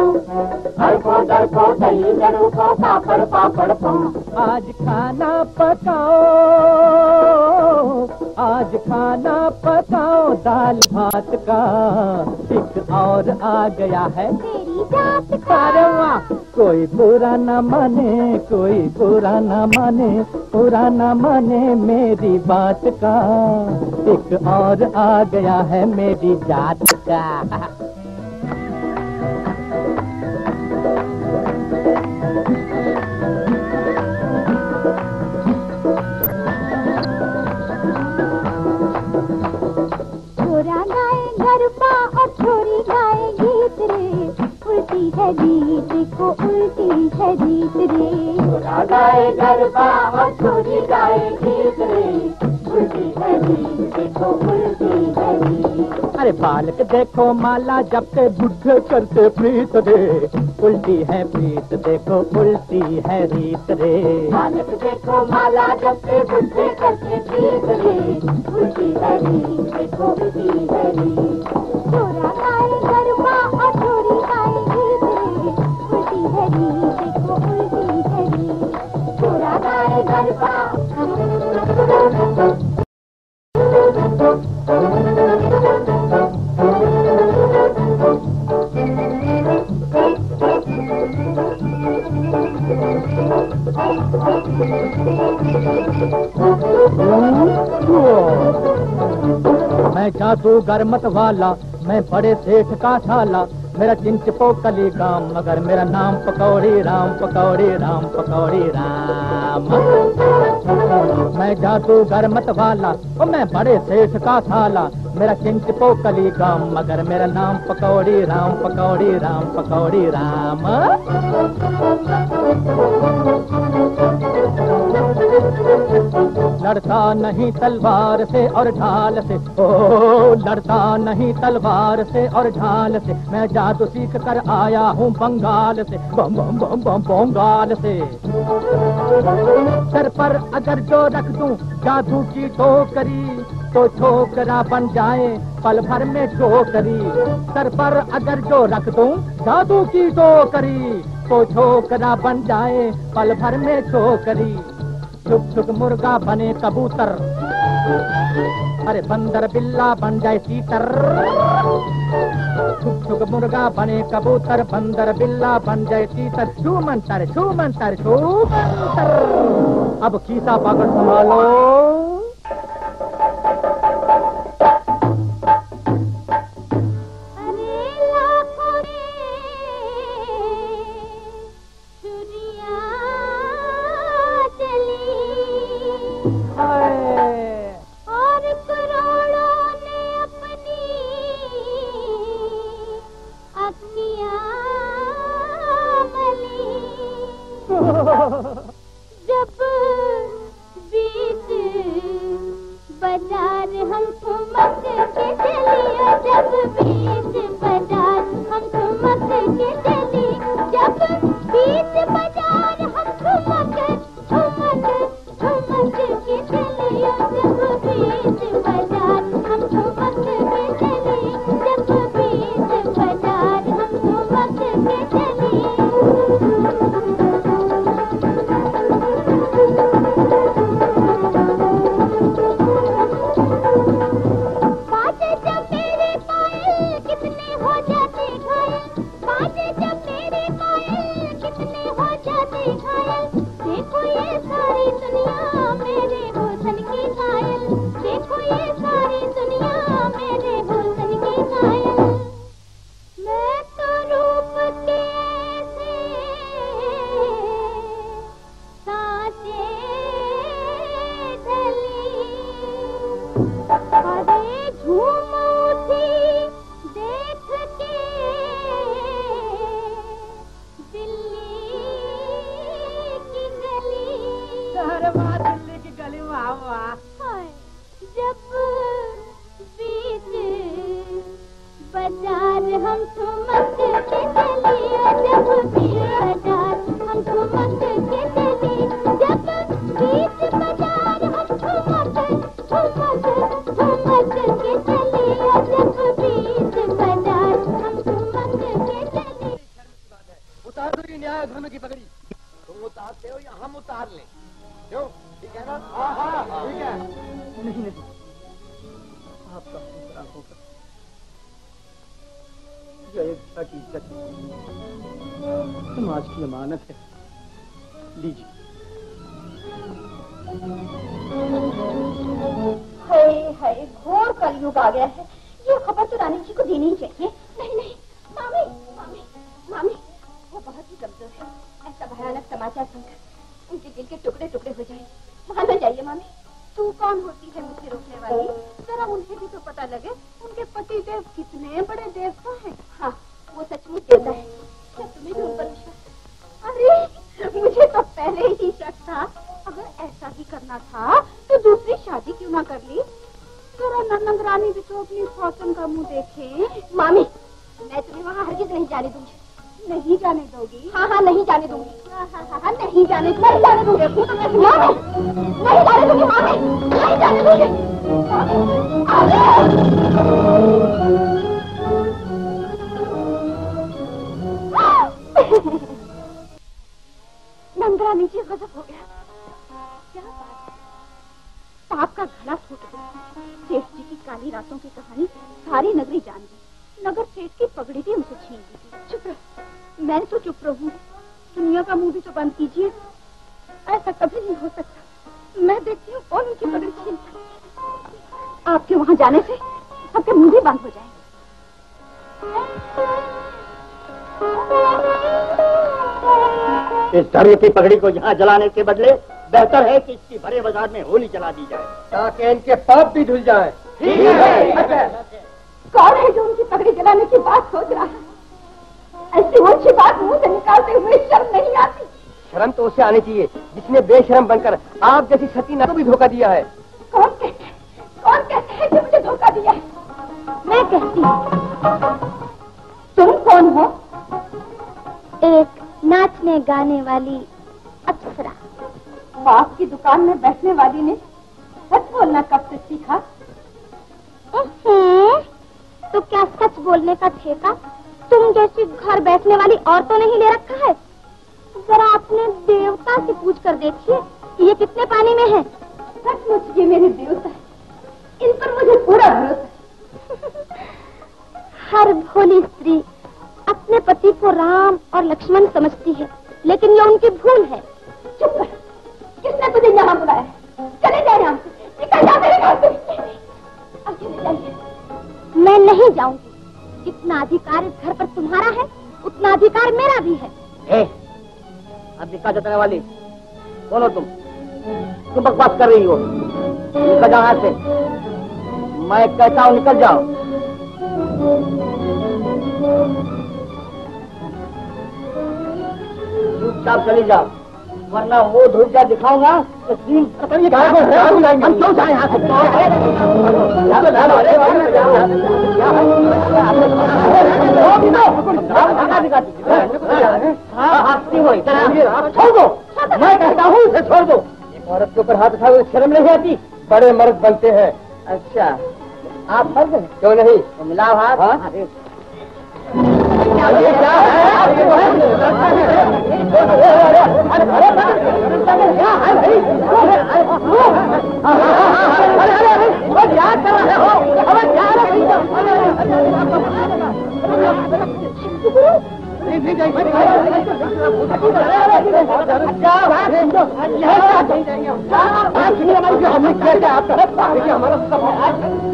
अड़को दड़को दही दड़को कापड़ पापड़ पो। आज खाना पकाओ, आज खाना पकाओ दाल भात का। एक और आ गया है तेरी जात का। अरे वाह, कोई बुरा न माने, कोई बुरा न माने, बुरा न माने मेरी बात का। एक और आ गया है मेरी जात का। छोरा गाए गरबा और छोरी गाए गीत रे, उल्टी है रीत को उल्टी है रीत रे। छोरा गाए गरबा और छोरी गाए गीत रे, उल्टी है रीत को उल्टी है रीत। अरे बालक देखो माला जपते बुढ़े करते प्रीत रे, उल्टी है प्रीत देखो उल्टी है रीत रे। बालक देखो माला जपते बुढ़े करते प्रीत रे, उल्टी है रीत देखो उल्टी है रीत। छोरा गाए गरबा और छोरी गाए गीत रे, उल्टी है रीत देखो उल्टी है रीत। छोरा गाए गरबा मैं जादूगर मत वाला, मैं बड़े सेठ का साला, मेरा चिंचपो कली गाम, मगर मेरा नाम पकौड़ी राम, पकौड़ी राम, पकौड़ी राम। मैं जादूगर मत वाला, और मैं बड़े सेठ का साला, मेरा चिंचपो कली गाम, मगर मेरा नाम पकौड़ी राम, पकौड़ी राम, पकौड़ी राम। लड़ता नहीं तलवार से और ढाल से, ओ लड़ता नहीं तलवार से और ढाल से, मैं जादू सीख कर आया हूँ बंगाल से, बम बम बम बम बंगाल से। सर पर अगर जो रख दूं जादू की टोकरी, तो छोकरा बन जाए पल भर में छोकरी। सर पर अगर जो रख दूं जादू की टोकरी, तो छोकरा बन जाए पल भर में छोकरी। छुक छुक मुर्गा बने कबूतर, अरे बंदर बिल्ला बन जाए तीतर। छुक छुक मुर्गा बने कबूतर, बंदर बिल्ला बन जाए तीतर। छू मंतर छू मंतर छू मंतर। अब खीसा पकड़ संभालो। जब बीच बाजार हम ठुमक के चलिए, जब बीच बाजार हम ठुमक के चली, जब बीच बाजार हम ठुमक के चलिए, जब बीच बाजार हम ठुमक के चली, जब बीच बाजार हम ठुमक के चली। समाज की अमानत है, लीजिए। हाय घोर कलयुग आ गया है। ये खबर तो रानी जी को देनी ही चाहिए। नहीं नहीं मामी मामी मामी, वो बहुत ही कमजोर है। ऐसा भयानक समाचार सुनकर उनके दिल के टुकड़े टुकड़े हो जाए। वहाँ न जाइए मामी। तू कौन होती है मुझे रोकने वाली? जरा उन्हें भी तो पता लगे उनके पति देव कितने बड़े देवता हैं। हाँ वो सचमुच देवता है। क्या तुम्हें भी उन पर विश्वास? अरे मुझे तो पहले ही शक था। अगर ऐसा ही करना था तो दूसरी शादी क्यों ना कर ली? जरा ननंद रानी भी तो अपनी सौतन का मुंह देखे। मामी मैं तुम्हें वहाँ हरगिज नहीं जाने दूंगी। नहीं जाने दोगी? हाँ हाँ नहीं जाने दूंगी। हाँ नहीं जाने दूंगी। नहीं जाने दूंगी मामी, नहीं जाने दूंगी मामी, नहीं जाने दूंगी। नंदरानी जी गजब हो गया। क्या बात, पाप का घड़ा फूट गया। सेठ जी की काली रातों की कहानी सारी नगरी जान गई। नगर सेठ की पगड़ी भी उनसे छीन ली। चुप रहो। मैं तो चुप रहूं। दुनिया का मुंह भी तो बंद कीजिए। ऐसा कभी नहीं हो सकता। मैं देखती हूँ कौन उनकी पगड़ी छीनता। आपके वहाँ जाने से सबके मुंह भी बंद हो जाएंगे। इस धर्म की पगड़ी को यहाँ जलाने के बदले बेहतर है कि इसकी भरे बाजार में होली जला दी जाए, ताकि इनके पाप भी धुल जाए। ठीक है। कौन है जो उनकी पगड़ी जलाने की बात सोच रहा है? ऐसी ऊंची बात मुंह से निकालते हुए शर्म नहीं आती? शर्म तो उसे आनी चाहिए जिसने बेशरम बनकर आप जैसी सतीना को भी धोखा दिया है। कौन कहता है कि मुझे धोखा दिया है? मैं कहती हूँ। तुम कौन हो? एक नाचने गाने वाली अप्सरा। बाप की दुकान में बैठने वाली ने सच बोलना कब से सीखा? तो क्या सच बोलने का ठेका तुम जैसी घर बैठने वाली औरतों ने ही ले रखा है? जरा अपने देवता से पूछ कर देखिए कि ये कितने पानी में है। सचमुच ये मेरे देवता है, इन पर मुझे पूरा भरोसा। हर भोली स्त्री अपने पति को राम और लक्ष्मण समझती है, लेकिन ये उनकी भूल है। चुप कर, किसने तुझे यहाँ बुलाया है? चले जाए यहाँ से, निकल जा मेरे घर से। अब चले जाइए। मैं नहीं जाऊंगी। जितना अधिकार इस घर पर तुम्हारा है, उतना अधिकार मेरा भी है। अब निकाल जताने वाली कौन हो तुम बकवास कर रही हो? निकल जाओ यहाँ से। मैं कहता हूँ निकल जाओ। चुपचाप चली जाओ, वरना वो धूर्जा दिखाऊंगा तो सीन हम क्यों जाए यहाँ से? छोड़ दो, मैं कहता हूँ इसे छोड़ दो। एक औरत के ऊपर हाथ उठाए हुए शर्म नहीं आती? बड़े मर्द बनते हैं। अच्छा, आप मर्द हैं? क्यों नहीं? तो मिलाओ हाथ।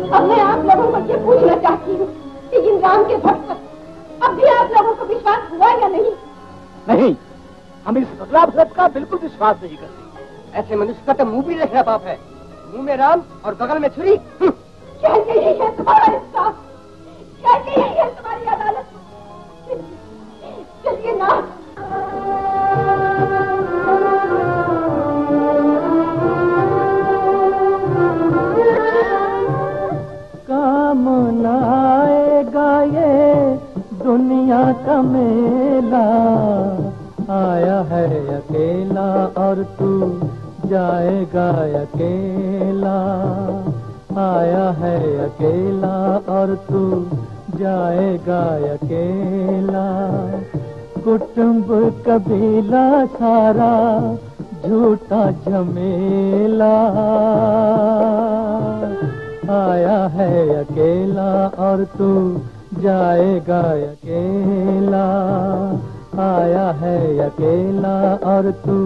अब मैं आप लोगों को ये पूछना चाहती हूँ कि इन राम के भक्त पर अब भी आप लोगों को विश्वास हुआ या नहीं? नहीं, हम इस बदलाव का बिल्कुल विश्वास नहीं करते। ऐसे मनुष्य का तो मुंह भी देखना पाप है। मुंह में राम और बगल में छुरी। क्या यही है तुम्हारा इंसाफ? क्या यही है तुम्हारी अदालत? चलिए ना। काम न आएगा ये दुनिया का मेला, आया है अकेला और तू जाएगा अकेला। आया है अकेला और तू जाएगा अकेला। कुटुंब कबीला सारा झूठा झमेला। आया है अकेला और तू जाएगा अकेला। आया है अकेला और तू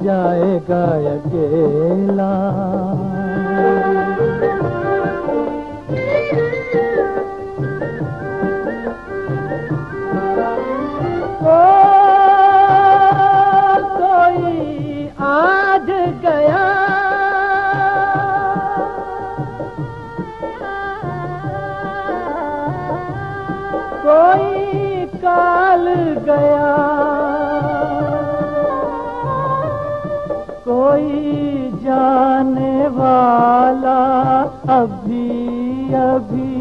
जाएगा अकेला। कोई आज गया, कोई काल गया, कोई जाने वाला अभी अभी।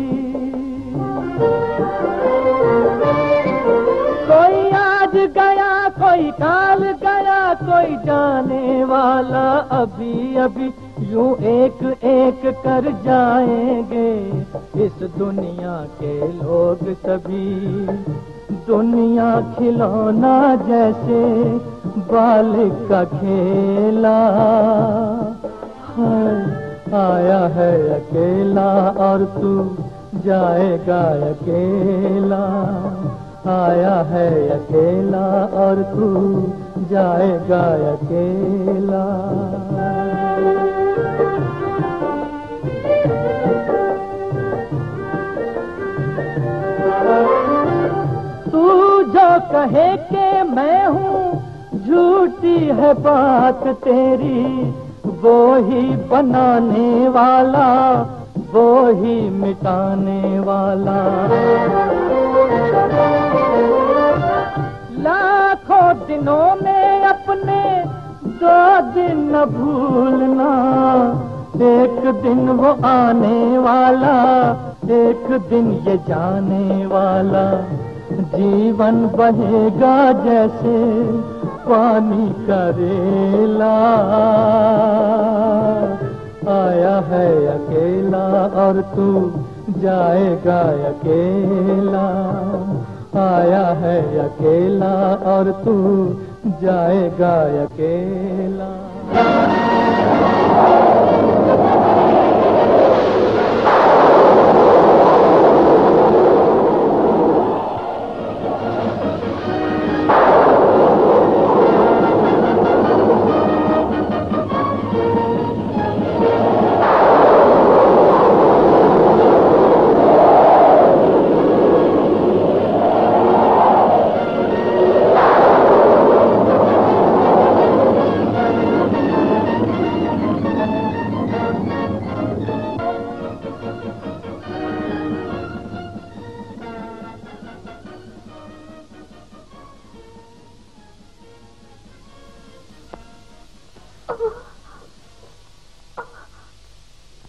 कोई आज गया, कोई काल गया, कोई जाने वाला अभी अभी। यूं एक एक कर जाएंगे इस दुनिया के लोग सभी। दुनिया खिलौना जैसे बालिक का खेला। आया है अकेला और तू जाएगा अकेला। आया है अकेला और तू जाएगा अकेला। तू जो कहे कि मैं हूँ झूठी है बात तेरी, वो ही बनाने वाला, वो ही मिटाने वाला। लाखों दिनों में अपने दो दिन न भूलना, एक दिन वो आने वाला, एक दिन ये जाने वाला। जीवन बहेगा जैसे पानी का रेला, आया है अकेला और तू जाएगा अकेला, आया है अकेला और तू जाएगा अकेला।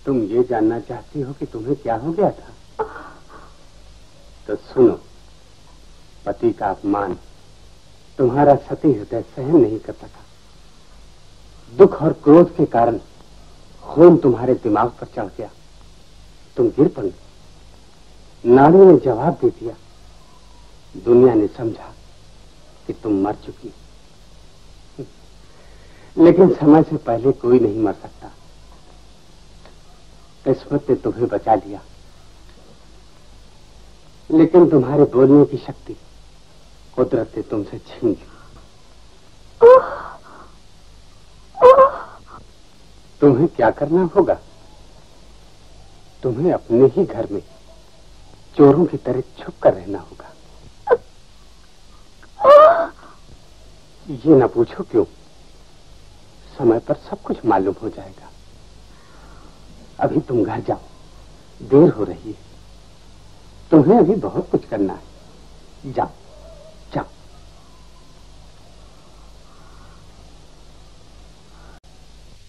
तुम ये जानना चाहती हो कि तुम्हें क्या हो गया था? तो सुनो, पति का अपमान तुम्हारा सती हृदय सहन नहीं कर सका। दुख और क्रोध के कारण खून तुम्हारे दिमाग पर चढ़ गया, तुम गिर पड़े। नाड़ी ने जवाब दे दिया, दुनिया ने समझा कि तुम मर चुकी। लेकिन समय से पहले कोई नहीं मर सकता। किस्मत ने तुम्हें बचा लिया, लेकिन तुम्हारे बोलने की शक्ति कुदरत ने तुमसे छीन ली। तुम्हें क्या करना होगा? तुम्हें अपने ही घर में चोरों की तरह छुप कर रहना होगा। ये न पूछो क्यों, समय पर सब कुछ मालूम हो जाएगा। अभी तुम घर जाओ, देर हो रही है। तुम्हें अभी बहुत कुछ करना है। जाओ जाओ।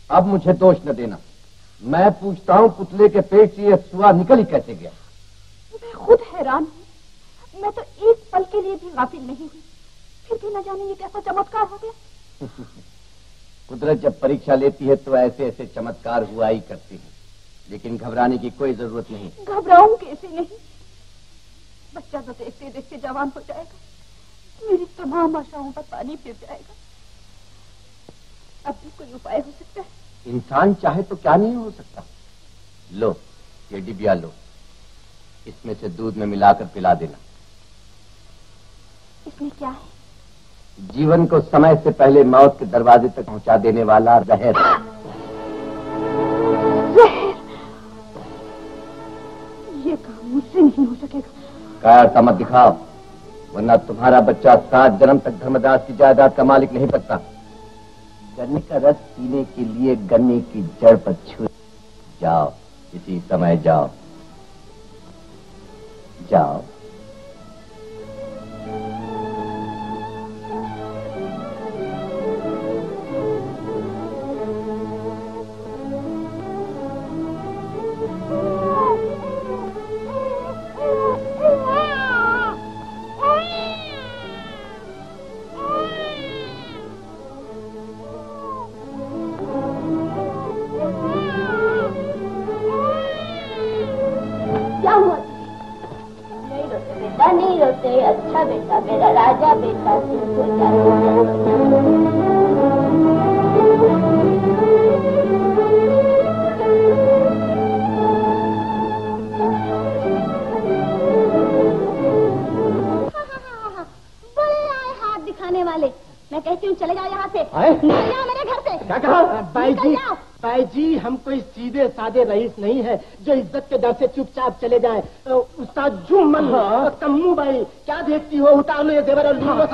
अब मुझे दोष न देना। मैं पूछता हूँ, पुतले के पेट से यह सुआ निकल ही कैसे गया? मैं खुद हैरान हूँ। मैं तो एक पल के लिए भी गाफिल नहीं हुई, फिर भी न जाने ये कैसा चमत्कार हो गया। कुदरत जब परीक्षा लेती है तो ऐसे ऐसे चमत्कार हुआ ही करती है, लेकिन घबराने की कोई जरूरत नहीं। घबराऊं कैसे नहीं? बच्चा तो देखते देखते जवान हो जाएगा, मेरी तमाम आशाओं पर पानी फिर जाएगा। अब भी कोई उपाय हो सकता है? इंसान चाहे तो क्या नहीं हो सकता। लो ये डिबिया लो, इसमें से दूध में मिलाकर पिला देना। इसमें क्या है? जीवन को समय से पहले मौत के दरवाजे तक पहुंचा देने वाला जहर। जहर? ये काम मुझसे नहीं हो सकेगा। कायरता मत दिखाओ, वरना तुम्हारा बच्चा 7 जन्म तक धर्मदास की जायदाद का मालिक नहीं सकता। गन्ने का रस पीने के लिए गन्ने की जड़ पर छू जाओ, इसी समय जाओ जाओ। नहीं रोते, अच्छा बेटा, मेरा राजा बेटा, तुमको हाथ दिखाने वाले। मैं कहती हूँ चले जाओ यहाँ से, निकल जाओ मेरे घर से। क्या कहा? बाई जी हम कोई सीधे साधे रईस नहीं है जो इज्जत के डर से चुपचाप चले जाए। उस्ताद जुम्मन, कम्मू बाई, क्या देखती हो? उतार लो ये जेवर और लूट लो।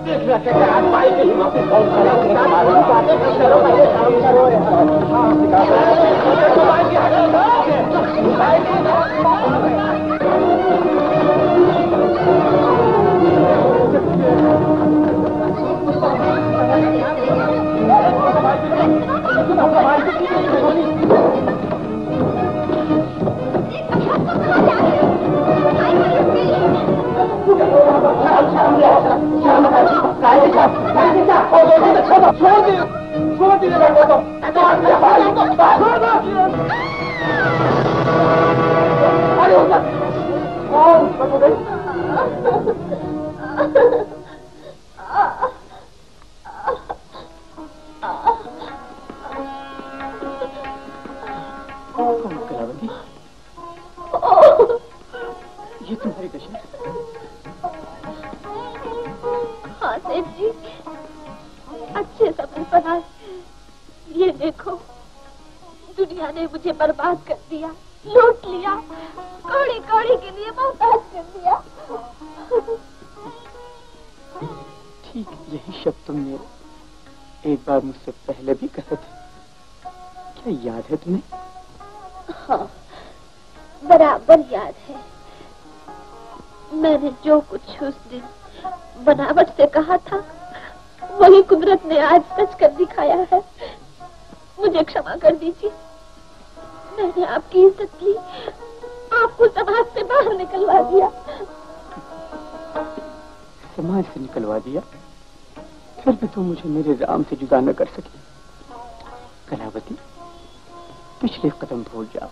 देख रहा क्या बाई के हिम्मत से कौन करो। ये तुम्हारी दशा? हाँ सेठ जी, अच्छे समय पर आए। ये देखो, दुनिया ने मुझे बर्बाद कर दिया, लूट लिया, कौड़ी कौड़ी के लिए मोहताज कर दिया। ठीक यही शब्द तुमने एक बार मुझसे पहले भी कहे थे, क्या याद है तुम्हें? हाँ, बराबर याद है। मैंने जो कुछ उस दिन बनावट से कहा था, वही कुदरत ने आज सच कर दिखाया है। मुझे क्षमा कर दीजिए। मैंने आपकी इज्जत ली, आपको समाज से बाहर निकलवा दिया। समाज से निकलवा दिया? फिर भी तुम मुझे मेरे राम से जुदा न कर सकी। कलावती, पिछले कदम भूल जाओ।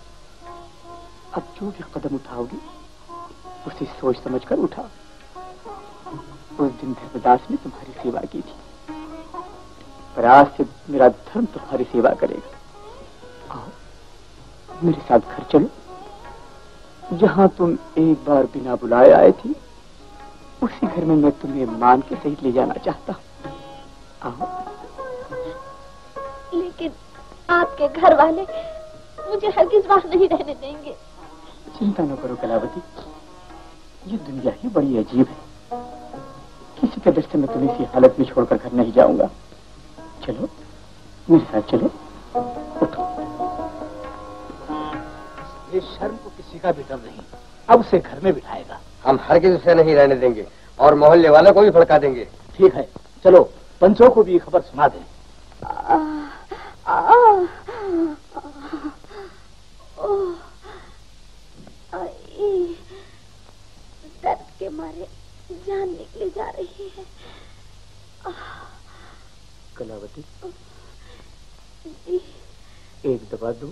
अब जो भी कदम उठाओगी उसे सोच समझ कर उठाओ। उस दिन धर्मदास ने तुम्हारी सेवा की थी, पर आज से मेरा धर्म तुम्हारी सेवा करेगा। आओ मेरे साथ घर चलो। जहां तुम एक बार बिना बुलाए आए थी, उसी घर में मैं तुम्हें मान के सहित ले जाना चाहता हूँ। आओ। लेकिन आपके घर वाले मुझे हरगिज वहां नहीं रहने देंगे। चिंता न करो कलावती, ये दुनिया ही बड़ी अजीब है। किसी कदर से मैं तुम्हें इसी हालत में छोड़कर घर नहीं जाऊंगा। चलो मेरे साथ चलो। उठो। ये शर्म को किसी का भी डर नहीं, अब उसे घर में बिठाएगा। हम हरगिज उसे नहीं रहने देंगे और मोहल्ले वालों को भी भड़का देंगे। ठीक है, चलो पंचों को भी खबर सुना दें। दर्द के मारे जान निकले जा रही है। कलावती, जी। एक दवा दूं?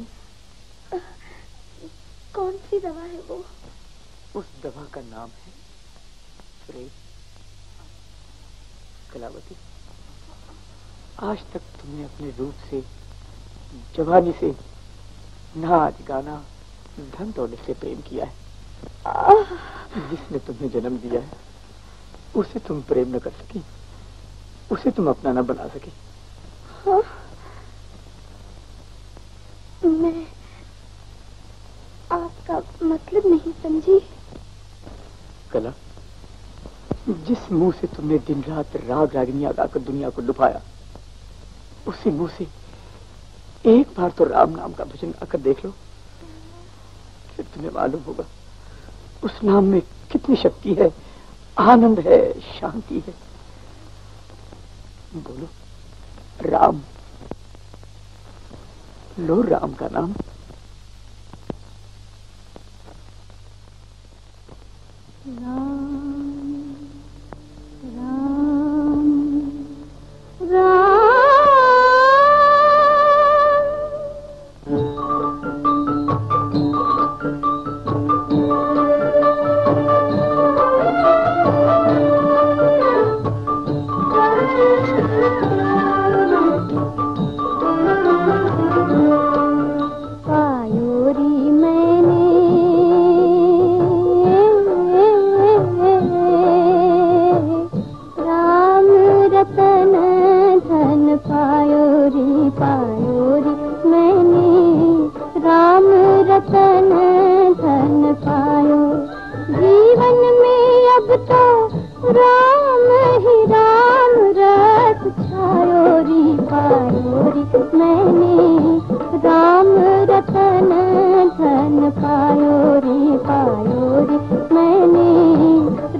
कौन सी दवा है वो? उस दवा का नाम है प्रेम। कलावती, आज तक तुमने अपने रूप से, जवानी से, नाच गाना, धन दौलत से प्रेम किया है। जिसने तुम्हें जन्म दिया है उसे तुम प्रेम न कर सकी, उसे तुम अपना न बना सकी। हाँ? मैं आपका मतलब नहीं समझी। कला, जिस मुंह से तुमने दिन रात राग रागिनियां गाकर दुनिया को डुबाया, उसी मुंह से एक बार तो राम नाम का भजन आकर देख लो, फिर तुम्हें मालूम होगा उस नाम में कितनी शक्ति है, आनंद है, शांति है। बोलो राम, लो राम का नाम।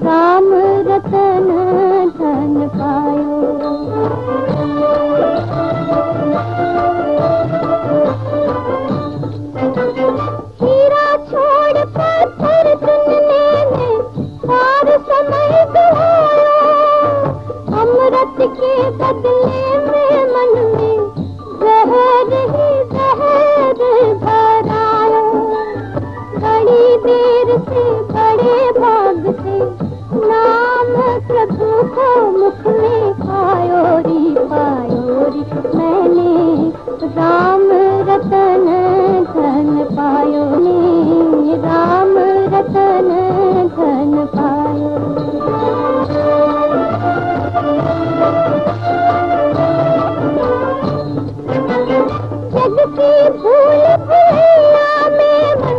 राम रतन पायो। हीरा छोड़ पत्थर चुनने में सार समय गवाया, अमृत के बदले में मन में जहर ही जहर भराया। बड़ी देर से बड़े भाग से नाम प्रभु को मुख में पायोरी पायोरी, मैंने राम रतन धन पायो ने, राम रतन धन पायो। जग की भूल भुलैया में मन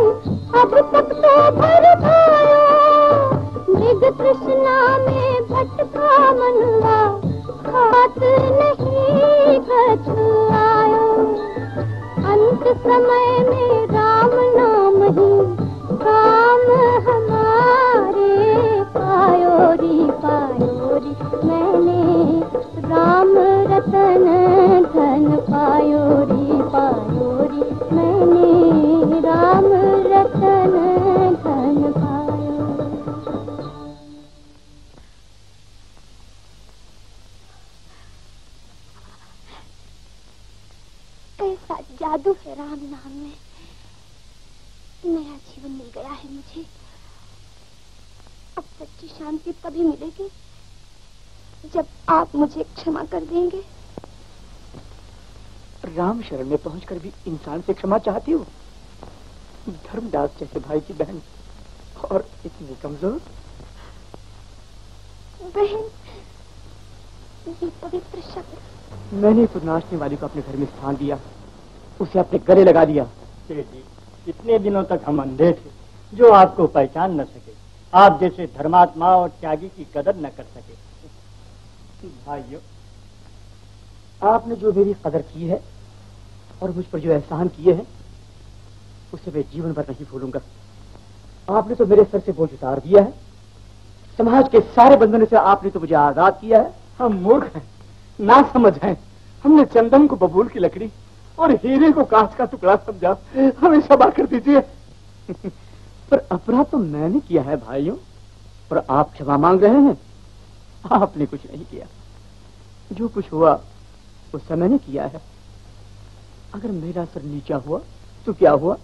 अब तक तो भर पायो, मृग तृष्णा में भटका मनवा खात नहीं कछुआयो। अंत समय में राम नाम ही काम हमारे पायोरी पायोरी, मैंने राम रतन धन पायोरी पायोरी, मैंने राम रतन धन पायो। कैसा जादू है राम नाम में, नया जीवन मिल गया है मुझे। अब सच्ची शांति तभी मिलेगी जब आप मुझे क्षमा कर देंगे। राम शरण में पहुंचकर भी इंसान से क्षमा चाहती हो? धर्मदास जैसे भाई की बहन और इतनी कमजोर। बहन, ये पवित्र शब्द। मैंने तो नाचने वाली को अपने घर में स्थान दिया, उसे अपने गले लगा दिया। जी, इतने दिनों तक हम अंधे थे जो आपको पहचान न सके, आप जैसे धर्मात्मा और त्यागी की कदर न कर सके। भाइयों, आपने जो मेरी कदर की है और मुझ पर जो एहसान किए हैं उसे मैं जीवन भर नहीं भूलूंगा। आपने तो मेरे सर से बोझ उतार दिया है, समाज के सारे बंधनों से आपने तो मुझे आजाद किया है। हम मूर्ख हैं, ना समझ हैं। हमने चंदन को बबूल की लकड़ी और हीरे को कांच का टुकड़ा समझा। हमें क्षमा कर दीजिए। पर अपराध तो मैंने किया है भाइयों, पर आप क्षमा मांग रहे हैं। आपने कुछ नहीं किया, जो कुछ हुआ वो समय ने किया है। अगर मेरा सर नीचा हुआ तो क्या हुआ,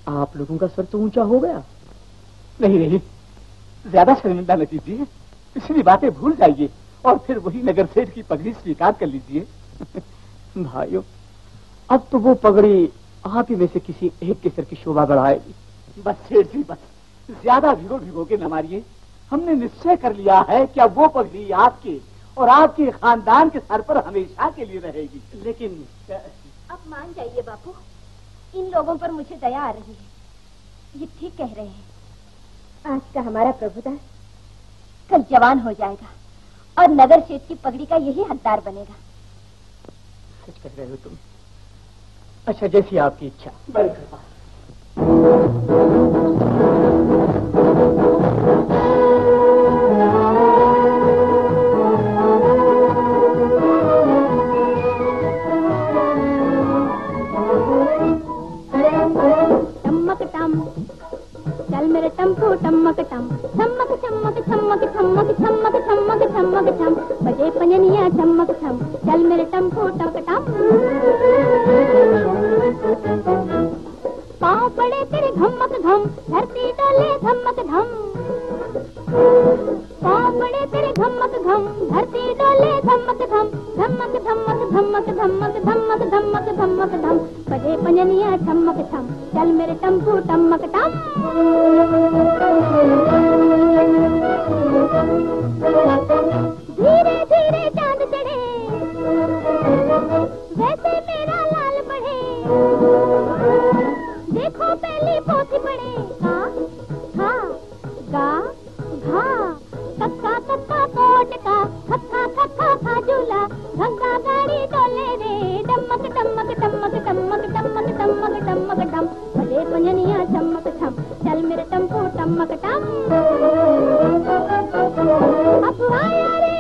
आप लोगों का सर तो ऊंचा हो गया। नहीं नहीं, ज्यादा शर्मिंदा न कीजिए, पिछली बातें भूल जाइए और फिर वही नगर सेठ की पगड़ी स्वीकार कर लीजिए। भाइयों, अब तो वो पगड़ी आप ही में से किसी एक के सर की शोभा बढ़ाएगी। बस सेठ जी, बस ज्यादा भिगो के न मारिए। हमने निश्चय कर लिया है कि अब वो पगड़ी आपके और आपके खानदान के सर पर हमेशा के लिए रहेगी। लेकिन अब मान जाइए बापू, इन लोगों पर मुझे दया आ रही है। ये ठीक कह रहे हैं। आज का हमारा प्रभुदास कल जवान हो जाएगा और नगर सेठ की पगड़ी का यही हकदार बनेगा। सच कह रहे हो तुम। अच्छा, जैसी आपकी इच्छा। बड़ी कृपा। चल मेरे टम्पू टमक टम, छमक छमक छमक छमक छमक छमक छमक छम, बजे पंजनिया छमक छम। चल मेरे टम्पू टमक टम, पाँव पड़े तेरे धमक धम, धरती डोले धमक धम। पाँव पड़े तेरे धमक धम, धरती डोले धमक धम। धमक धमक धमक धमक धमक धमक धमक धम, बजे पंजनिया छमक छम। चल मेरे टम्पू टमक टम। धीरे धीरे चांद चढ़े, वैसे मेरा लाल बढ़े। देखो पहली पोथी पढ़े, का खा गा घा, कक्का कक्का कोट का, खक्का खक्का खाजूला, गंगा गाड़ी डोले रे। डमक डमक डमक डमक डमक डमक डमक डम, बजे पंजनिया चमक छम। चल मेरे टम्पू टमक टम। अब आया रे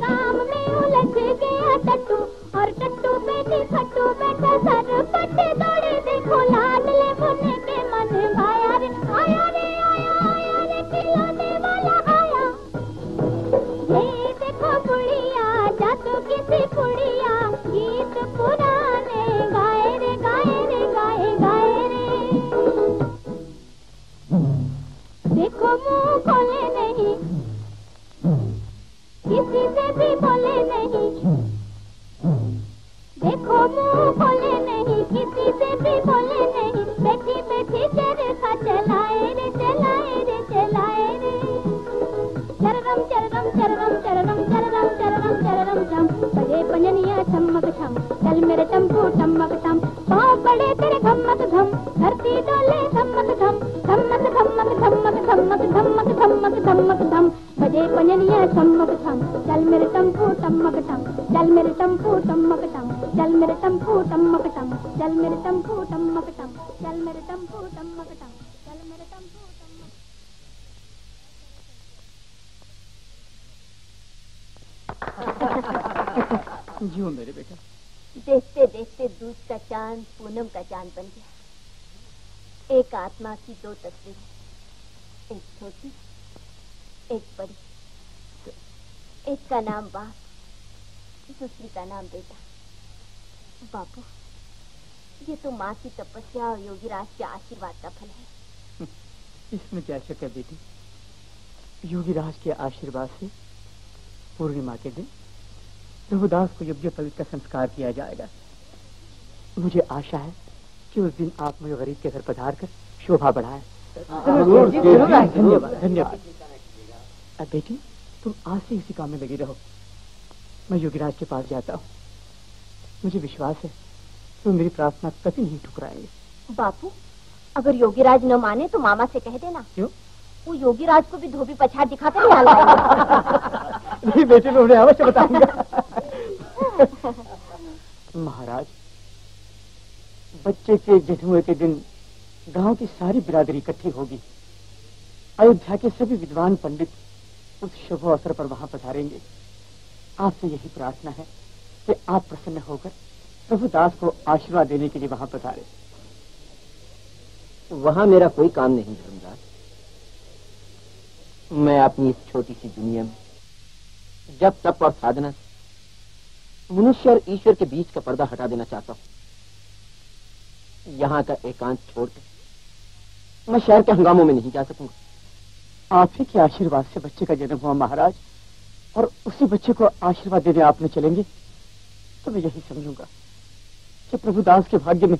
काम में उलझ गया टट्टू, और टट्टू बेटी फट्टू बैठा सर पट्टे दौड़े, देखो लाडले मुन्ने के मन भाया रे, आया रे आया रे खिलौने वाला आया। ये देखो बुढ़िया जादू किसी पुड़िया, गीत पुराने गाए रे गाए रे गाए गाए रे। देखो मुंह खोले नहीं, किसी से भी बोले नहीं, देखो मुंह खोले नहीं, किसी से भी बोले नहीं, बैठी बैठी चरखा चलाए रे चलाए रे चलाए रे। चररम चररम चररम चररम चररम चररम चररम चम, बजे पंजनिया चमक छम, चल मेरे टम्पू टमक टम, पाँव पड़े तेरे घमक घम, धरती डोले धमक धम, धमक धमक धमक धमक धमक धमक धमक धम, बजे पंजनिया चमक छम, चल मेरे टम्पू टमक टम, चल मेरे टम्पू टमक टम, चल मेरे टम्पू टमक टम, चल मेरे टम्पू टमक टम, चल मेरे टम्पू टमक टम, चल मेरे टम्पू टमक। जियो मेरे बेटा। देखते देखते दूध का चांद पूनम का चांद बन गया। एक आत्मा की दो तस्वीरें, एक छोटी एक बड़ी, एक का नाम बाप, दूसरी का नाम बेटा। बापू, ये तो माँ की तपस्या और योगीराज के आशीर्वाद का फल है। इसमें क्या शक है बेटी, योगीराज के आशीर्वाद से पूर्णिमा के दिन प्रभुदास को योग्य पवित्र का संस्कार किया जाएगा। मुझे आशा है कि उस दिन आप मुझे गरीब के घर पधार कर शोभा बढ़ाए। धन्यवाद धन्यवाद। अब बेटी तुम आज से इसी काम में लगी रहो, मैं योगीराज के पास जाता हूँ। मुझे विश्वास है तुम मेरी प्रार्थना कभी नहीं ठुकराएंगे। बापू, अगर योगीराज न माने तो मामा से कह देना। क्यों? वो योगीराज को भी धोबी पछाड़ दिखाकर ले आएंगे। नहीं बेटे, मैं उन्हें अवश्य बताऊंगा। महाराज, बच्चे के जन्म के दिन गांव की सारी बिरादरी इकट्ठी होगी। अयोध्या के सभी विद्वान पंडित उस शुभ अवसर पर वहां पधारेंगे। आपसे यही प्रार्थना है कि आप प्रसन्न होकर प्रभुदास को आशीर्वाद देने के लिए वहां पधारे। वहां मेरा कोई काम नहीं धर्मदास। मैं अपनी इस छोटी सी दुनिया में जब तप और साधना से मनुष्य और ईश्वर के बीच का पर्दा हटा देना चाहता हूं। यहाँ का एकांत छोड़कर मैं शहर के हंगामों में नहीं जा सकूंगा। आप ही के आशीर्वाद से बच्चे का जन्म हुआ महाराज, और उसी बच्चे को आशीर्वाद देने आप में चलेंगे तो मैं यही समझूंगा कि प्रभुदास के भाग्य में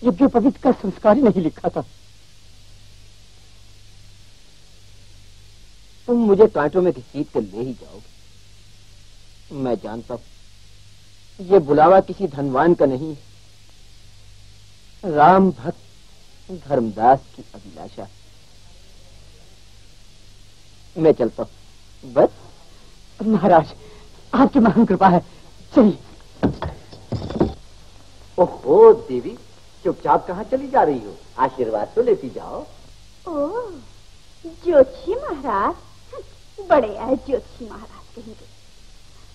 यज्ञ पवित्र का संस्कार ही नहीं लिखा था। तुम मुझे कांटों में घसीट कर ले ही जाओगे। मैं जानता हूं ये बुलावा किसी धनवान का नहीं है, राम भक्त धर्मदास की अभिलाषा। मैं चलता हूं। बस महाराज, आपकी महान कृपा है, चलिए। ओहो देवी, चुपचाप कहाँ चली जा रही हो? आशीर्वाद तो लेती जाओ। ओह, ज्योतिषी महाराज, बड़े आए ज्योतिषी महाराज कहेंगे।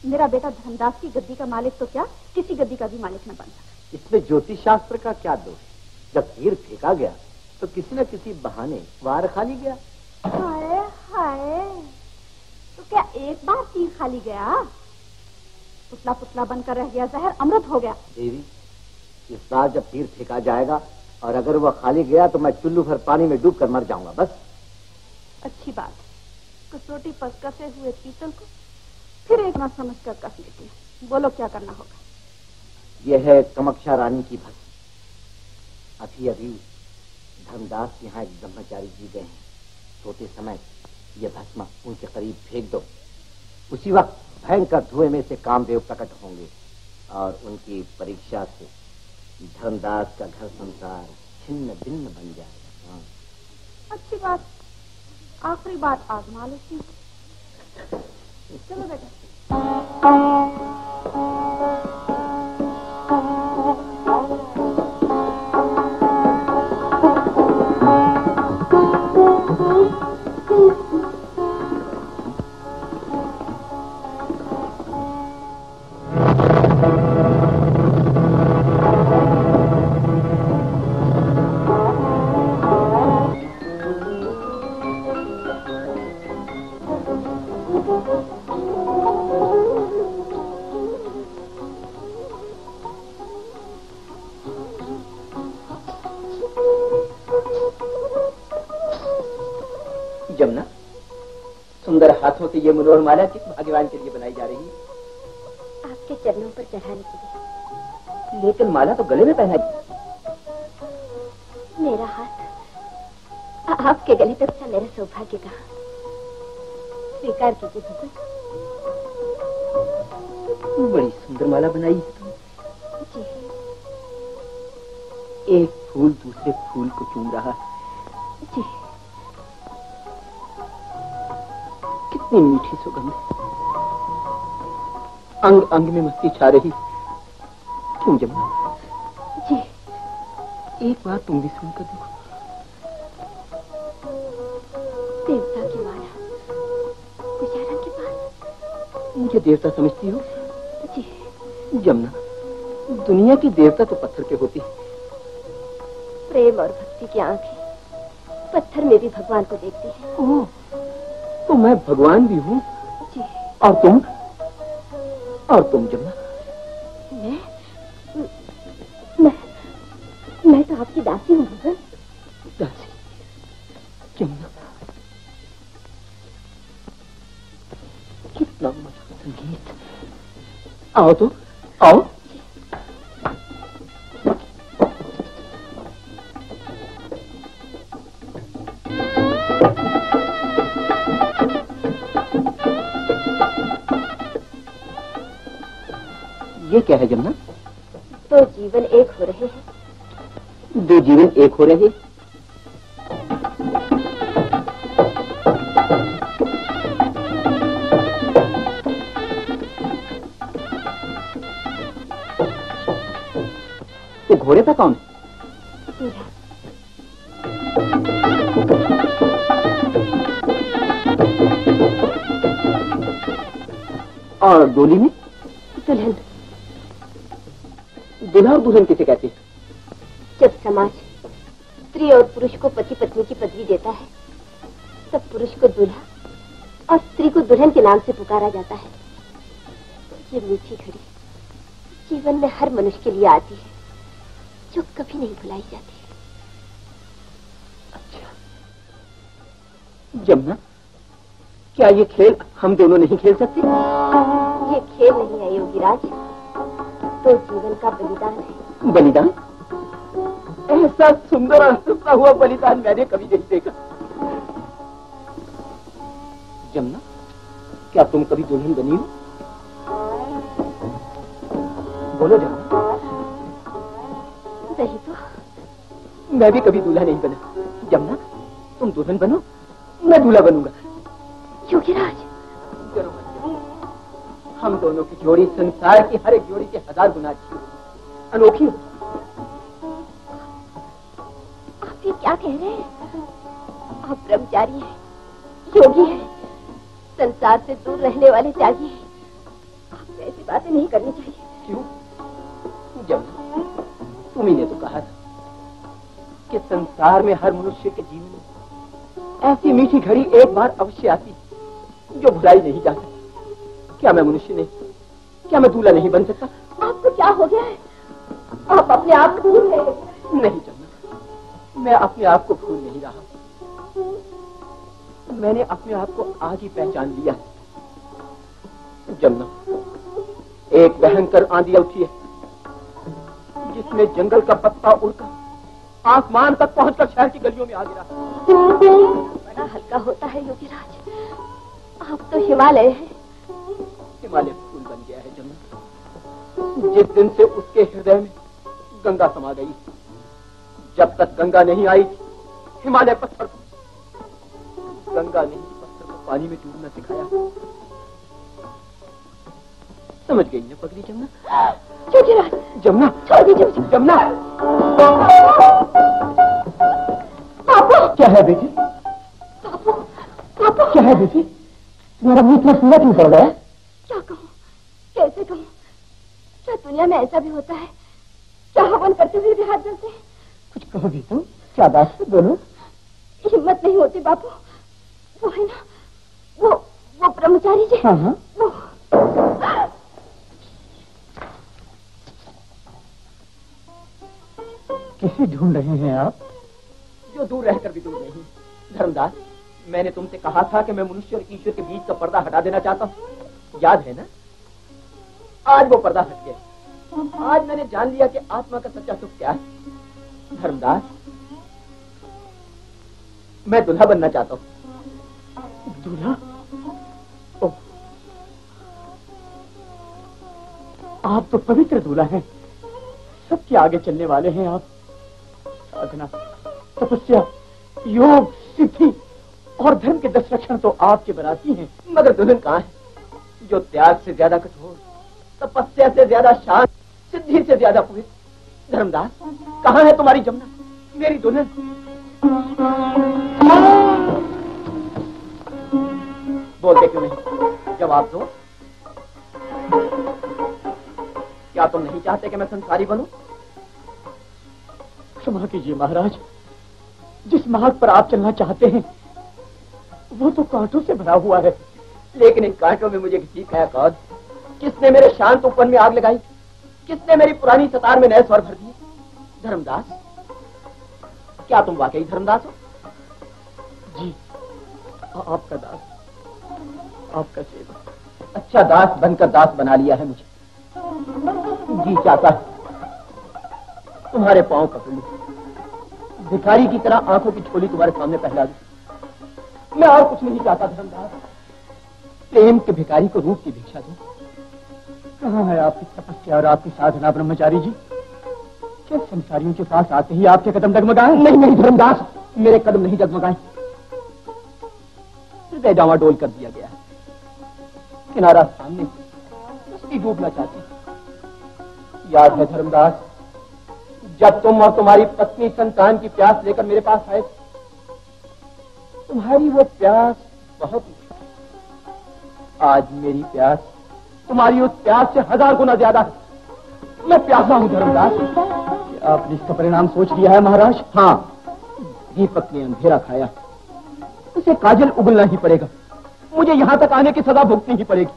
मेरा बेटा धनदास की गद्दी का मालिक तो क्या, किसी गद्दी का भी मालिक न बन सकता। इसमें ज्योतिष शास्त्र का क्या दोष? जब तीर फेंका गया तो किसी न किसी बहाने वार खाली गया। हाय हाय, तो क्या एक बार तीर खाली गया? पुतला पुतला बनकर रह गया, जहर अमृत हो गया। देवी, इस बार जब तीर फेंका जाएगा और अगर वह खाली गया तो मैं चुल्लू भर पानी में डूब कर मर जाऊंगा। बस अच्छी बात, कसौटी पर कसे हुए पीतल को फिर एक ना समझ कर कस लेती है। बोलो क्या करना होगा? यह है कमक्षा रानी की भस्म। अभी अभी धर्मदास के यहाँ एक ब्रह्मचारी जी गए हैं। सोते समय यह भस्म उनके करीब फेंक दो। उसी वक्त भयंकर धुएं में से कामदेव प्रकट होंगे और उनकी परीक्षा से धर्मदास का घर संसार छिन्न भिन्न बन जाएगा। हाँ। अच्छी बात, आखिरी बात आजमा लेती हूँ। चलो बेटा। हाथों से ये मनोहर माला किस भाग्यवान के लिए बनाई जा रही है? आपके चरणों पर चढ़ाने के लिए। लेकिन माला तो गले में पहना दी। मेरा हाथ आपके गले तक था मेरा सौभाग्य का। स्वीकार कीजिए भगवान। बड़ी सुंदर माला बनाई है तुमने। जी। एक फूल दूसरे फूल को चूम रहा है। जी। कितनी मीठी सुगंध, अंग अंग में मस्ती छा रही। क्यों जमुना? जी। एक बार तुम भी सुनकर देखो। देवता की माला गुजारा के पास। मुझे देवता समझती हो? जी। जमुना, दुनिया की देवता तो पत्थर के होती है। प्रेम और भक्ति की आंखें पत्थर में भी भगवान को देखती है। ओह, तो मैं भगवान भी हूँ। जी। और तुम जमुना? मैं तो आपकी दासी हूँ भगवान। दासी? जमुना, कितना मधुर संगीत। आओ तो, आओ। ये क्या है जमुना? दो जीवन एक हो रहे हैं। दो जीवन एक हो रहे। तो घोड़े पर कौन? और डोली में? दुल्हन। दुल्हा और दुल्हन किसे कहते हैं? जब समाज स्त्री और पुरुष को पति पत्नी की पदवी देता है, तब पुरुष को दूल्हा और स्त्री को दुल्हन के नाम से पुकारा जाता है। ये मीठी घड़ी जीवन में हर मनुष्य के लिए आती है, जो कभी नहीं भुलाई जाती। अच्छा जमुना, क्या ये खेल हम दोनों नहीं खेल सकते? ये खेल नहीं है योगीराज, तो जीवन का बलिदान है। बलिदान? ऐसा सुंदर और हंसता हुआ बलिदान मैंने कभी नहीं देखा। जमुना, क्या तुम कभी दुल्हन बनी हो? बोलो जमुना। नहीं तो मैं भी कभी दूल्हा नहीं बना। जमुना, तुम दुल्हन बनो, मैं दूल्हा बनूंगा। योगीराज, जरूर। हम दोनों की जोड़ी संसार की हर एक जोड़ी के 1000 गुना अच्छी हो, अनोखी हो। आप ये क्या कह रहे हैं? आप ब्रह्मचारी हैं, योगी हैं, संसार से दूर रहने वाले त्यागी हैं। आपको ऐसी बातें नहीं करनी चाहिए। क्यों? जब तुम्ही ने तो कहा था कि संसार में हर मनुष्य के जीवन में ऐसी मीठी घड़ी एक बार अवश्य आती जो भुलाई नहीं जा सकती। क्या मैं मनुष्य नहीं, क्या मैं दूल्हा नहीं बन सकता? आपको क्या हो गया है? आप अपने आप को भूल गए? नहीं जमुना, मैं अपने आप को भूल नहीं रहा। मैंने अपने आप को आज ही पहचान लिया है। जमुना, एक भयंकर आंधी उठी है जिसमें जंगल का पत्ता उड़कर आसमान तक पहुंचकर शहर की गलियों में आ गिरा। बड़ा हल्का होता है योगीराज, आप तो हिमालय हैं। हिमालय फूल बन गया है जमुना, जिस दिन से उसके हृदय में गंगा समा गई। जब तक गंगा नहीं आई हिमालय पत्थर को, गंगा ने पत्थर को पानी में डूबना सिखाया। समझ गई ना पगली जमुना? योगीराज, जमुना छोड़ दीजिए जमुना। पापा, क्या है बेटी? पापा, पापा, क्या है बेटी? तुम्हारा मुंह इतना पीला क्यों पड़ रहा है? क्या कहूँ, कैसे कहूँ? क्या दुनिया में ऐसा भी होता है? क्या हवन करते हुए भी हाथ जलते हैं? कुछ कहो भी तुम, क्या बात है? बोलो। हिम्मत नहीं होती बापू। वो है ना, वो ब्रह्मचारी जी। हाँ हाँ। वो किसे ढूंढ रहे हैं आप? जो दूर रहकर भी दूर नहीं। धर्मदास, मैंने तुमसे कहा था कि मैं मनुष्य और ईश्वर के बीच का पर्दा हटा देना चाहता हूँ, याद है ना? आज वो पर्दा हट गया। आज मैंने जान लिया कि आत्मा का सच्चा सुख क्या है। धर्मदास, मैं दूल्हा बनना चाहता हूँ। दूल्हा? आप तो पवित्र दूल्हा हैं, सबके आगे चलने वाले हैं आप। साधना, तपस्या, योग, सिद्धि और धर्म के 10 लक्षण तो आपके बराती हैं। मगर दुल्हन कहाँ है जो त्याग से ज्यादा कठोर, तपस्या से ज्यादा शांत, सिद्धि से ज्यादा पवित्र? धर्मदास, कहाँ है तुम्हारी जमुना, मेरी दुल्हन? बोलते क्यों नहीं? जवाब दो। क्या तुम नहीं चाहते कि मैं संसारी बनूं? क्षमा कीजिए महाराज, जिस मार्ग पर आप चलना चाहते हैं वो तो कांटों से भरा हुआ है। लेकिन इन कांटों में मुझे किसी खाया कौन? किसने मेरे शांत उपवन में आग लगाई? किसने मेरी पुरानी सतार में नए स्वर भर दिए? धर्मदास, क्या तुम वाकई धर्मदास हो? जी, आपका दास, आपका सेवक। अच्छा, दास बनकर दास बना लिया है मुझे। जी चाहता है तुम्हारे पांव पकड़ लूं, भिखारी की तरह आंखों की झोली तुम्हारे सामने पहला दूं। मैं और कुछ नहीं चाहता धर्मदास, प्रेम के भिखारी को रूप की भिक्षा दूं। कहाँ है आपकी तपस्या और आपकी साधना ब्रह्मचारी जी? क्या संसारियों के पास आते ही आपके कदम डगमगाए? नहीं नहीं धर्मदास, मेरे कदम नहीं डगमगाए, हृदय डावाडोल कर दिया गया है। किनारा सामने उसकी डूबना चाहती। याद है धर्मदास, जब तुम और तुम्हारी पत्नी संतान की प्यास लेकर मेरे पास आए, तुम्हारी वो प्यास बहुत, आज मेरी प्यास तुम्हारी उस प्यास से 1000 गुना ज्यादा है। मैं प्यासा हूं धर्मदास। आपने इसका परिणाम सोच लिया है महाराज? हाँ, दीपक ने अंधेरा खाया, उसे काजल उगलना ही पड़ेगा। मुझे यहां तक आने की सजा भुगतनी ही पड़ेगी।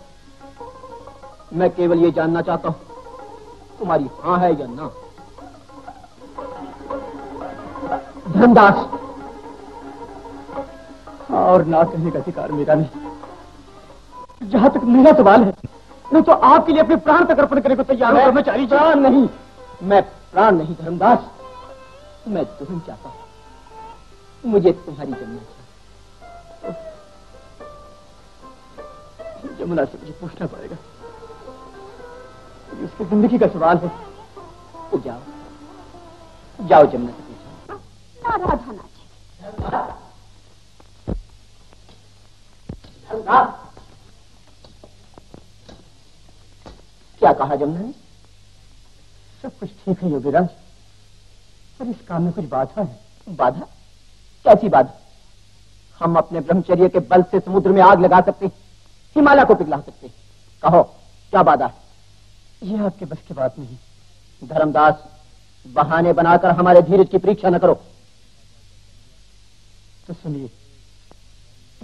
मैं केवल ये जानना चाहता हूं तुम्हारी हाँ है या ना। धर्मदास, और ना कहने का अधिकार मेरा नहीं। जहां तक मेरा सवाल है, मैं तो आपके लिए अपने प्राण तक अर्पण करने को तैयार हूं कर्मचारी। प्राण नहीं, मैं प्राण नहीं धर्मदास, मैं दुल्हन चाहता हूं। मुझे तुम्हारी जमुना चाहिए। जमुना से मुझे पूछना पड़ेगा, इसकी जिंदगी का सवाल है। तो जाओ जाओ, जमुना से पूछो। राधा नाच। क्या कहा जमुना ने? सब कुछ ठीक है योगीराज, पर इस काम में कुछ बाधा है। बाधा? कैसी बाधा? हम अपने ब्रह्मचर्य के बल से समुद्र में आग लगा सकते हैं, हिमालय को पिघला सकते हैं। कहो क्या बाधा है? यह आपके बस की बात नहीं। धर्मदास, बहाने बनाकर हमारे धीरज की परीक्षा न करो। तो सुनिए,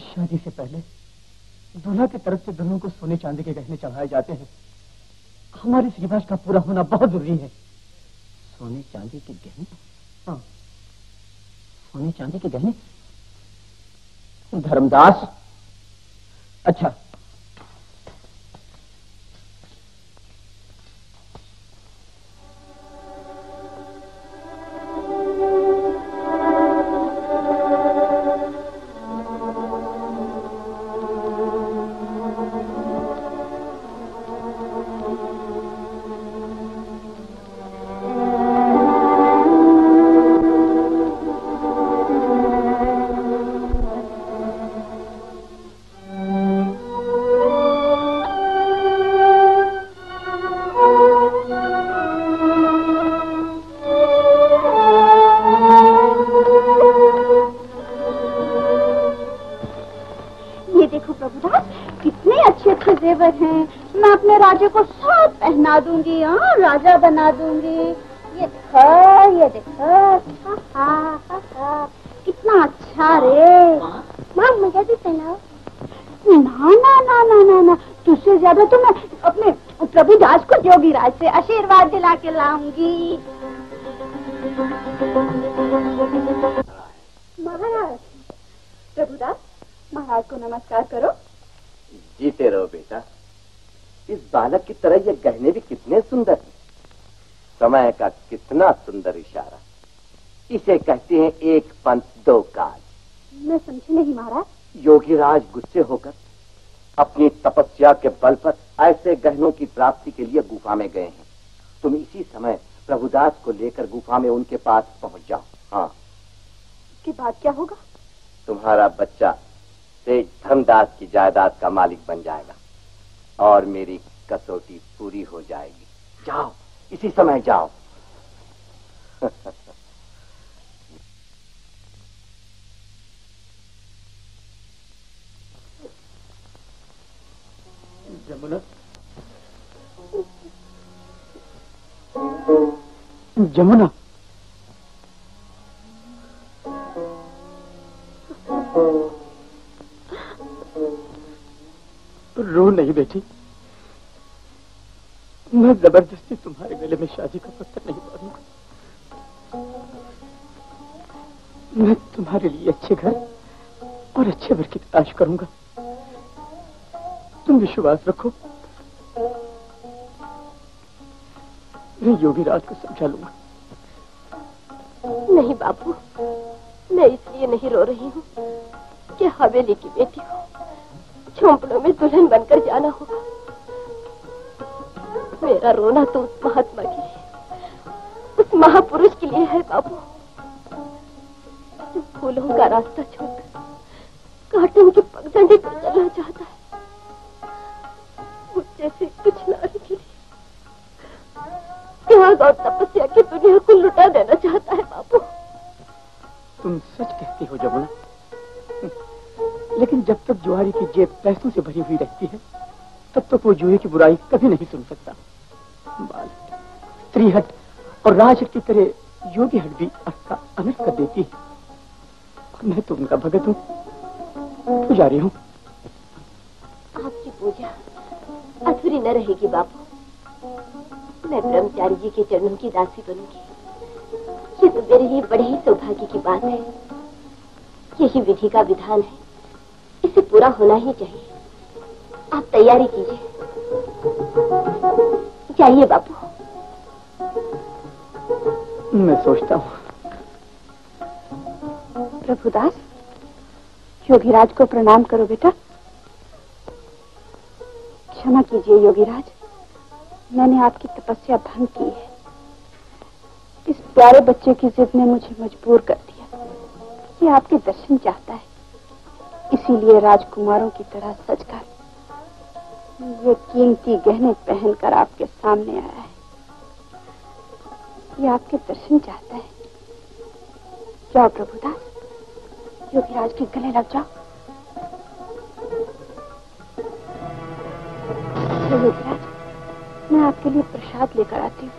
शादी से पहले दूल्हा की तरफ से दुल्हन को सोने चांदी के गहने चढ़ाए जाते हैं। हमारे इस रिवाज का पूरा होना बहुत जरूरी है। सोने चांदी के गहने? हाँ, सोने चांदी के गहने? धर्मदास, अच्छा मैं अपने राजा को सब पहना दूंगी। हाँ, राजा बना दूंगी। ये देखो कितना अच्छा रे। माँ मुझे भी पहनाओ। ना ना ना ना ना ना, तुझसे ज्यादा तो मैं अपने प्रभुदास को योगीराज से आशीर्वाद दिला के लाऊंगी। महाराज, प्रभुदास महाराज को नमस्कार करो। जीते रहो बेटा। इस बालक की तरह ये गहने भी कितने सुंदर हैं। समय का कितना सुंदर इशारा। इसे कहते हैं एक पंथ दो काज। मैं समझी नहीं महाराज। योगीराज गुस्से होकर अपनी तपस्या के बल पर ऐसे गहनों की प्राप्ति के लिए गुफा में गए हैं। तुम इसी समय प्रभुदास को लेकर गुफा में उनके पास पहुंच जाओ। हाँ। इसके बाद क्या होगा? तुम्हारा बच्चा सेठ धर्मदास की जायदाद का मालिक बन जाएगा और मेरी कसौटी पूरी हो जाएगी। जाओ, इसी समय जाओ। जमुना, जमुना, रो नहीं बेटी। मैं जबरदस्ती तुम्हारे गले में शादी का पत्थर नहीं मारूंगा। मैं तुम्हारे लिए अच्छे घर और अच्छे वर की तलाश करूंगा। तुम विश्वास रखो, मैं योगीराज को समझा लूंगा। नहीं बापू, मैं इसलिए नहीं रो रही हूँ कि हवेली की बेटी को झोंपड़ों में दुल्हन बनकर जाना होगा। मेरा रोना तो उस महात्मा के लिए, उस महापुरुष के लिए है बाबू, जो फूलों का रास्ता छोड़कर काटन की पगडंडी पर चलना चाहता है। मुझ जैसे कुछ नारी के लिए त्याग और तपस्या की दुनिया को लुटा देना चाहता है बाबू। तुम सच कहती हो जमुना, लेकिन जब तक जुआरी की जेब पैसों से भरी हुई रहती है तब तक वो जुए की बुराई कभी नहीं सुन सकता। बाल, स्त्रीहट और राजहट की तरह योगी हट भी अनर्थ कर देती है। और मैं तो उनका भगत हूँ, पुजारी हूँ। आपकी पूजा अधूरी न रहेगी बापू। मैं ब्रह्मचारी जी के चरणों की दासी बनूंगी। ये तो मेरे लिए बड़े ही सौभाग्य की बात है। यही विधि का विधान है, इसे पूरा होना ही चाहिए। आप तैयारी कीजिए। जाइए बापू। मैं सोचता हूँ। प्रभुदास, योगीराज को प्रणाम करो बेटा। क्षमा कीजिए योगीराज, मैंने आपकी तपस्या भंग की है। इस प्यारे बच्चे की जिद ने मुझे मजबूर कर दिया। ये आपके दर्शन चाहता है, इसीलिए राजकुमारों की तरह सजकर ये कीमती गहने पहनकर आपके सामने आया है। ये आपके दर्शन चाहता है। जाओ प्रभुदास, योगीराज के गले लग जाओ। योगीराज, मैं आपके लिए प्रसाद लेकर आती हूँ।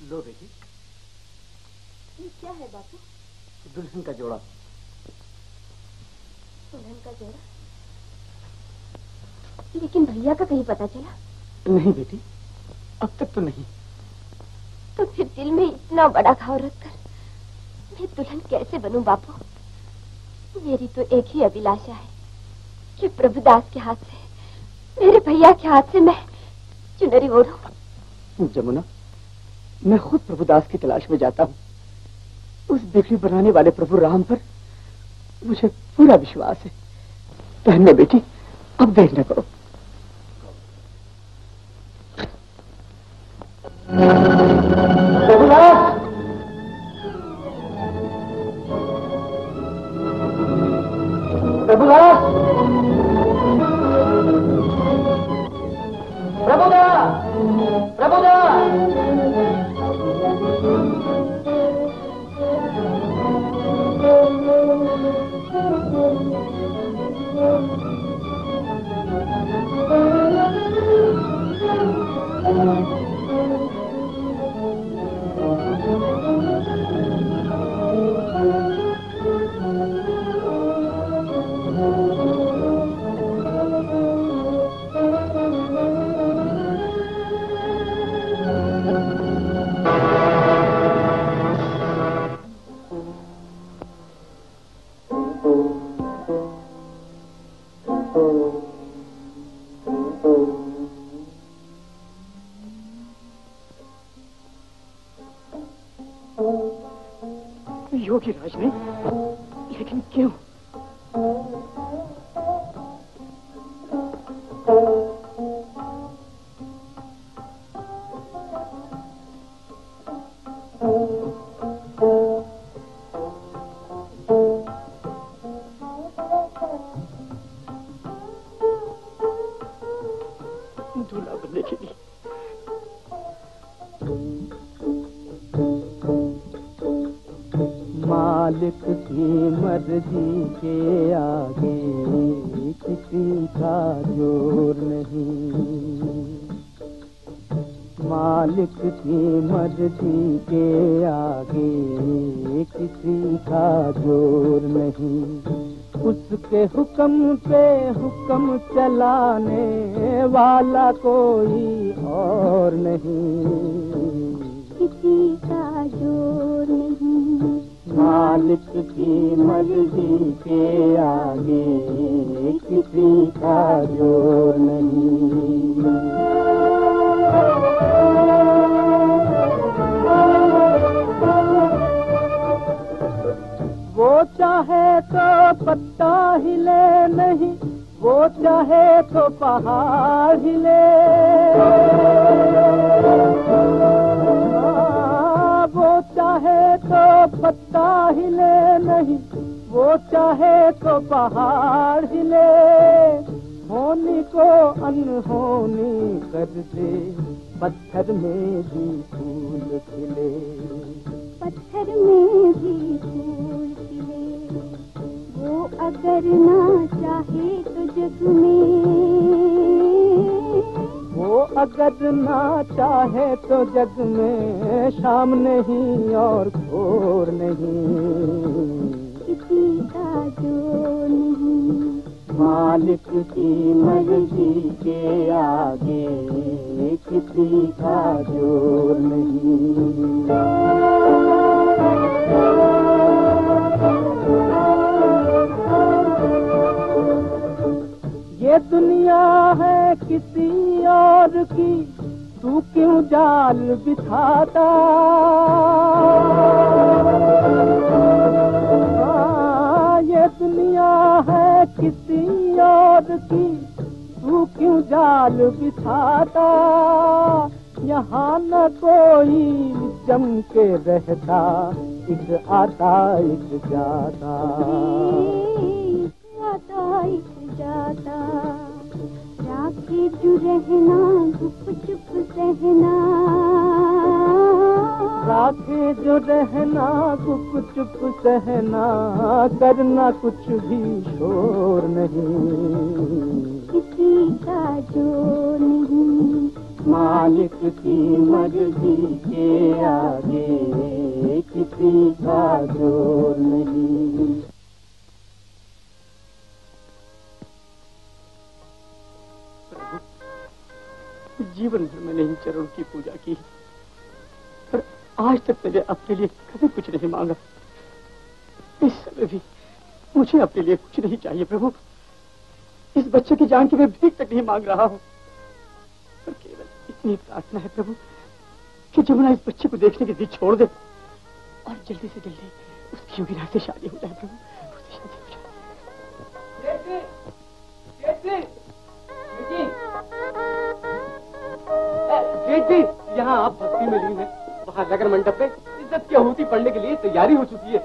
लो बेटी। ये क्या है बापू? दुल्हन का जोड़ा। दुल्हन का जोड़ा? लेकिन भैया का कहीं पता चला? नहीं बेटी, अब तक तो नहीं। तो फिर दिल में इतना बड़ा घाव रखकर मैं दुल्हन कैसे बनूं बापू? मेरी तो एक ही अभिलाषा है कि प्रभुदास के हाथ से, मेरे भैया के हाथ से मैं चुनरी ओढ़ूं। जमुना, मैं खुद प्रभुदास की तलाश में जाता हूँ। उस बिगड़ी बनाने वाले प्रभु राम पर मुझे पूरा विश्वास है। पहनना बेटी, अब देर न करो। प्रभुदास! प्रभुदास! प्रभुदास! प्रभुदास! योगी राज ने, लेकिन क्यों? दूल्हा बनने के लिए। मालिक की मर्जी के आगे किसी का जोर नहीं। मालिक की मर्जी के आगे किसी का जोर नहीं। उसके हुक्म पे हुक्म चलाने वाला कोई और नहीं। किसी का जोर नहीं। मालिक की मर्जी के आगे किसी का जोर नहीं। वो चाहे तो पत्ता हिले नहीं, वो चाहे तो पहाड़ हिले। वो चाहे तो पत्ता हिले नहीं, वो चाहे तो पहाड़ हिले। होनी को अनहोनी कर दे, पत्थर में भी फूल खिले। पत्थर में भी फूल खिले। वो अगर ना चाहे तो जग में, वो अगर ना चाहे तो जग में शाम नहीं और घोर नहीं। किसी का जोर नहीं। मालिक की मर्जी के आगे किसी का जोर नहीं। ये दुनिया है किसी और की, तू क्यों जाल बिछाता। ये दुनिया है किसी और की, तू क्यों जाल बिछाता। यहाँ न कोई जम के रहता, एक आता एक जाता। आता एक जाता। राखे जो रहना गुप चुप सहना। राखे जो रहना गुप चुप सहना, करना कुछ भी शोर नहीं। किसी का जोर नहीं। मालिक की मर्जी के आगे किसी का जोर नहीं। जीवन भर मैंने इन चरणों की पूजा की, पर आज तक मैंने अपने लिए कभी कुछ नहीं मांगा। इस समय भी मुझे अपने लिए कुछ नहीं चाहिए प्रभु। इस बच्चे की जान की मैं भीख तक नहीं मांग रहा हूँ, पर केवल इतनी प्रार्थना है प्रभु कि जमुना इस बच्चे को देखने की जिद छोड़ दे और जल्दी से जल्दी उसकी योगीराज से शादी हो जाए प्रभु। उससे शादी हो जाए। यहाँ आप भक्ति में लीन है, वहाँ नगर मंडप में इज्जत की आहुति पड़ने के लिए तैयारी हो चुकी है।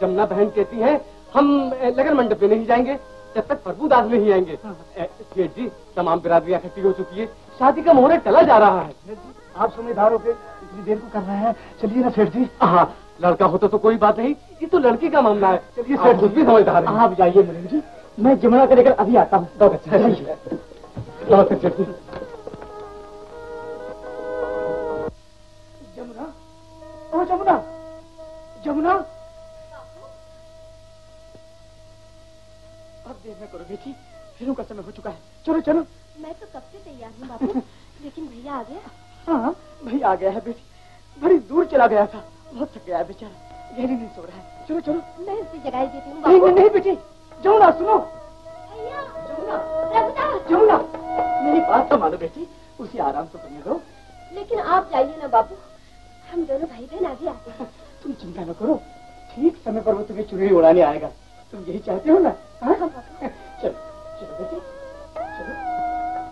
जमुना बहन कहती है हम नगर मंडप में नहीं जाएंगे जब तक प्रभु दास नहीं आएंगे। सेठ जी तमाम बिरादरियां इकट्ठी हो चुकी है, शादी का मुहूर्त टला जा रहा है। आप समझदार होकर इतनी देर को कर रहे हैं, चलिए ना सेठ जी। हाँ लड़का होता तो कोई बात नहीं, ये तो लड़की का मामला है। चलिए सेठ खुद भी समझदार है। आप जाइए मुनीम जी, मैं जमुना को लेकर अभी आता हूँ। बहुत अच्छा है। नमस्ते सेठ जी। जमुना, ओ जमुना, जमुना, अब देर न करो बेटी, फिर का समय हो चुका है। चलो चलो। मैं तो कब से तैयार हूँ बापू, लेकिन भैया आ गया। हाँ भैया आ गया है बेटी, बड़ी दूर चला गया था, बहुत थक गया है बेचारा, गहरी नींद सो रहा है। चलो चलो। मैं उसे जगाई देती हूँ। नहीं नहीं बेटी, जमुना सुनो। जमुना, मेरी बात तो मानो बेटी, उसे आराम से करने दो। लेकिन आप जाइए ना बापू, हम दोनों भाई बहन आगे आते हैं। तुम चिंता न करो, ठीक समय पर वो तुम्हें चुनरी उड़ाने आएगा। तुम यही चाहते हो ना? हाँ? चलो चलो बेटी, चलो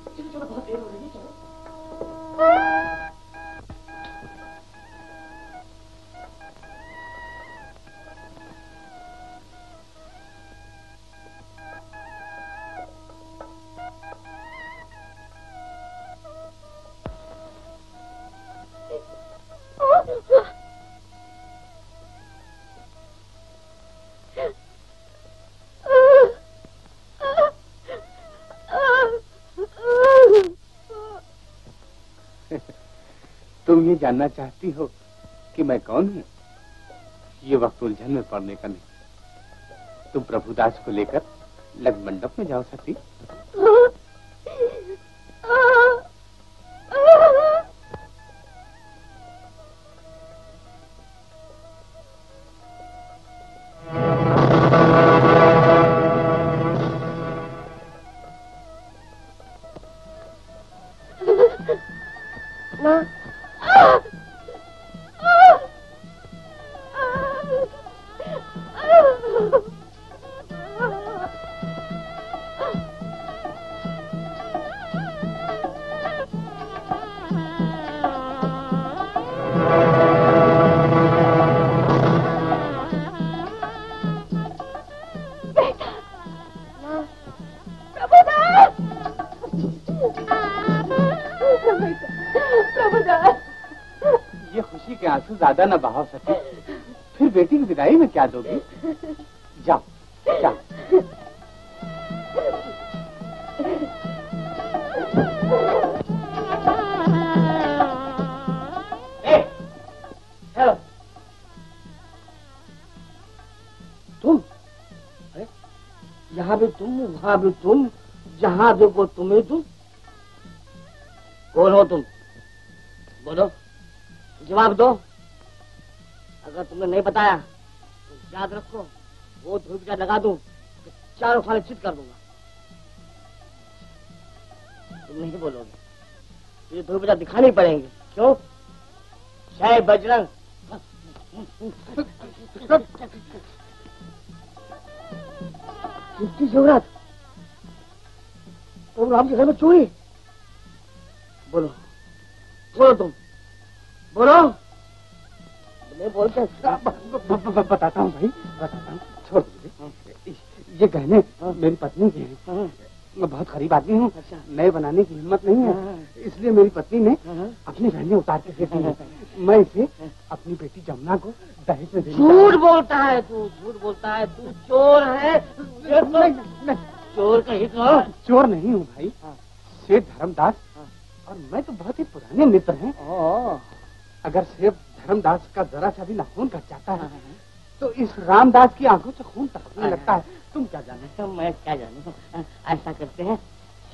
चलो चलो, बहुत देर हो रही है, चलो। तुम ये जानना चाहती हो कि मैं कौन हूँ? ये वक्त उलझन में पड़ने का नहीं। तुम प्रभुदास को लेकर लग्न मंडप में जाओ सती। ज्यादा न बहाव सके, फिर बेटी की विदाई में क्या दोगी? जाओ जाओ। तुम यहाँ भी तुम, वहाँ भी तुम, जहाँ देखो तुम्हें तुम। कौन हो तुम? बोलो, जवाब दो। अगर तुमने नहीं बताया तो याद रखो, वो धूप लगा दूं तो चारों खाने चित कर दूंगा। तुम नहीं बोलोगे, ये धूप दिखानी पड़ेंगे। क्यों? जय बजरंग। कितनी जरूरत? तुम राम के घर में चोरी? बोलो बोलो, तुम बोलो। बोलते बताता हूँ भाई, बताता हूँ। छोड़ दीजिए, ये गहने मेरी पत्नी के हैं। मैं बहुत गरीब आदमी हूँ, नए बनाने की हिम्मत नहीं है, इसलिए मेरी पत्नी ने अपने गहने उतार के दे दिए। मैं इसे अपनी बेटी जमुना को दहेज में देना। झूठ बोलता है तू, झूठ बोलता है तू, चोर है। चोर कहीं तो? चोर नहीं हूँ भाई, सेठ धर्मदास और मैं तो बहुत ही पुराने मित्र हैं। अगर सेठ धर्मदास का जरा सा भी नाखून कट जाता है तो इस रामदास की आंखों से खून टपकने लगता है। तुम क्या जाने? तो मैं क्या जानू? ऐसा करते हैं,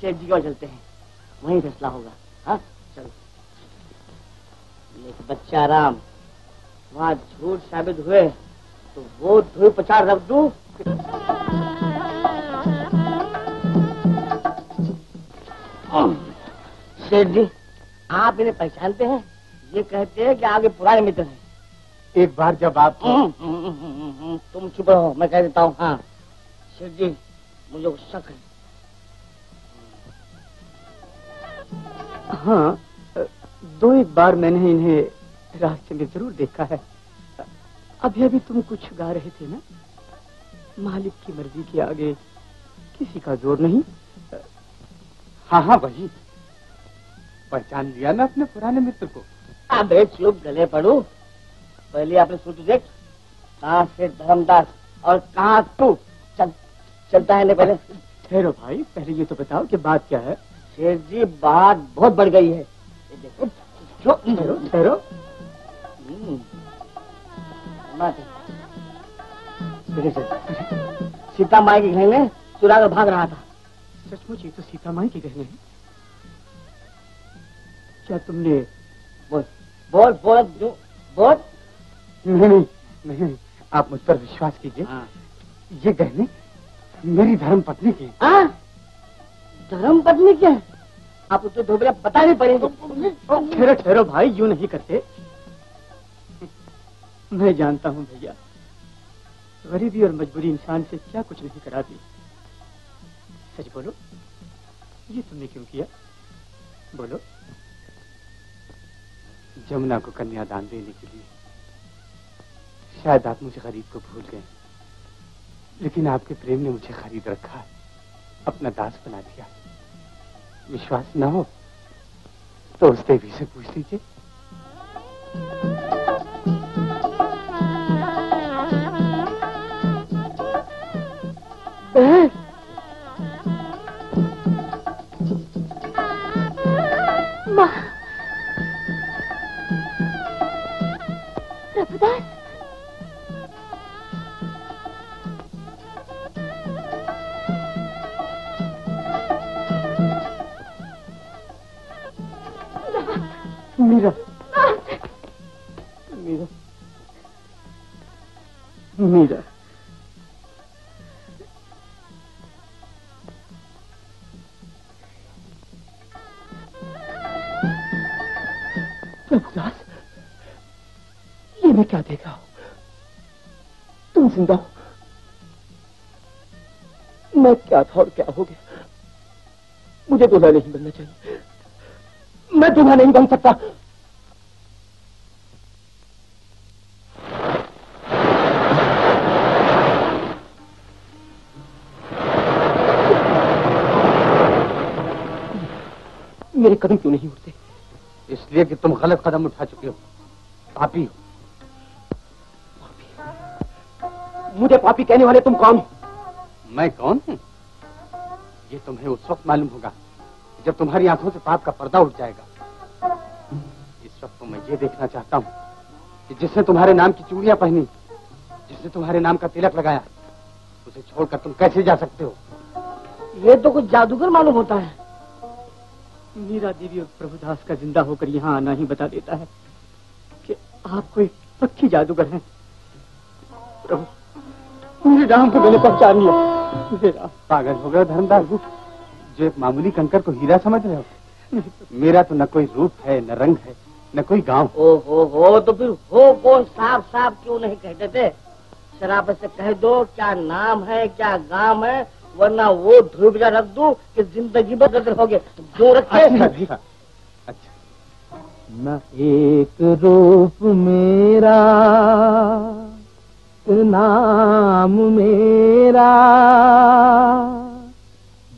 सेठ जी को चलते हैं, वहीं फैसला होगा। हाँ चलो। एक बच्चा राम वहाँ झूठ साबित हुए तो वो धूप पचार रख दूं। सेठ जी, आप इन्हें पहचानते हैं? ये कहते हैं कि आगे पुराने मित्र हैं। एक बार जब आप तुम चुप रहो, मैं कह देता हूँ। हाँ सेठ जी, मुझे शक है। हाँ, दो एक बार मैंने इन्हें रास्ते में जरूर देखा है। अभी अभी तुम कुछ गा रहे थे ना, मालिक की मर्जी के आगे किसी का जोर नहीं। हाँ हाँ वही, पहचान लिया ना अपने पुराने मित्र को। अबे चुप, गले पड़ू। पहले आपने सूट देख, कहाँ से धर्मदास और कहाँ तू चलता है? पहले ठहरो भाई, पहले ये तो बताओ कि बात क्या है। शेर जी, बात बहुत बढ़ गई है। ये देखो, ठहरो। सीता माई के गहने चुरा कर भाग रहा था। सचमुच ये तो सीता माई के गहने हैं? क्या तुमने? बोल बोल बोल बोल। नहीं, आप मुझ पर विश्वास कीजिए। ये गहने मेरी धर्म पत्नी के। धर्म पत्नी के? आप तो धोबरा बता नहीं पड़ेंगे। ठहरो भाई, यूं नहीं करते। मैं जानता हूँ भैया, गरीबी और मजबूरी इंसान से क्या कुछ नहीं कराती। सच बोलो, ये तुमने क्यों किया? बोलो। जमुना को कन्यादान देने के लिए। शायद आप मुझे गरीब को भूल गए, लेकिन आपके प्रेम ने मुझे खरीद रखा है, अपना दास बना दिया। विश्वास न हो तो उस देवी से पूछ लीजिए। माँ, प्रभुदास, मीरा, मीरा, मीरा, प्रभुदास, ये मैं क्या देखा हूं? तुम जिंदा हो? मैं क्या था और क्या हो गया? मुझे दूल्हा नहीं बनना चाहिए, मैं दूल्हा नहीं बन सकता। मेरे कदम क्यों नहीं उठते? इसलिए कि तुम गलत कदम उठा चुके हो, पापी हो। मुझे पापी कहने वाले तुम कौन हो? मैं कौन हूँ ये तुम्हें उस वक्त मालूम होगा जब तुम्हारी आंखों से पाप का पर्दा उठ जाएगा। इस वक्त तो मैं ये देखना चाहता हूँ कि जिसने तुम्हारे नाम की चूड़ियां पहनी, जिसने तुम्हारे नाम का तिलक लगाया, उसे छोड़कर तुम कैसे जा सकते हो? ये तो कुछ जादूगर मालूम होता है। मीरा देवी और प्रभुदास का जिंदा होकर यहाँ आना ही बता देता है कि आप कोई पक्की जादूगर हैं। प्रभु, मेरे राम को मैंने पहचान लिया। मेरे राम। पागल हो गए धर्मदास, जो एक मामूली कंकर को हीरा समझ रहे हो? मेरा तो न कोई रूप है, न रंग है, न कोई गांव। हो तो फिर हो कौन? साफ साफ क्यों नहीं कहते थे? शराबत से कह दो क्या नाम है, क्या गांव है, वरना वो ध्रुविया रख दूं कि जिंदगी बदल हो गए। जो रखे। अच्छा। न एक रूप मेरा, नाम मेरा,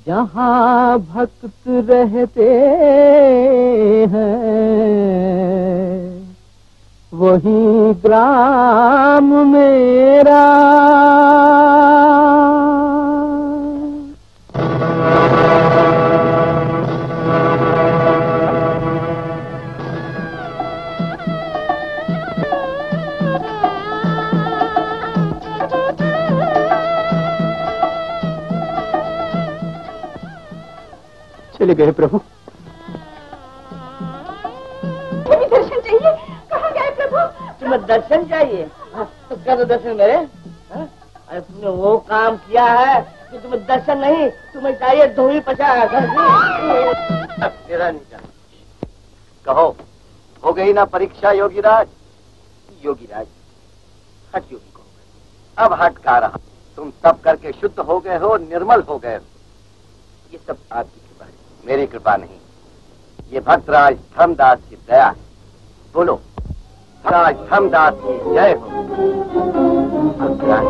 जहाँ भक्त रहते हैं वही ग्राम मेरा। चले गए प्रभु। मुझे दर्शन चाहिए। कहाँ गए प्रभु? तुम्हें दर्शन चाहिए? तो कर दो दर्शन मेरे। अरे तुमने वो काम किया है कि तुम्हें दर्शन नहीं, तुम्हें चाहिए धोई पचा। मेरा नहीं चाहिए। कहो, हो गई ना परीक्षा योगीराज? योगीराज, हट योगी को। अब हट का रहा। तुम तप करके शुद्ध हो गए हो, निर्मल हो गए हो। ये सब आपकी कृपा है। मेरी कृपा नहीं, ये भक्तराज धर्मदास की दया है। बोलो, भक्तराज धर्मदास की जय हो। भक्तराज,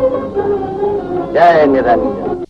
जय निरंजन।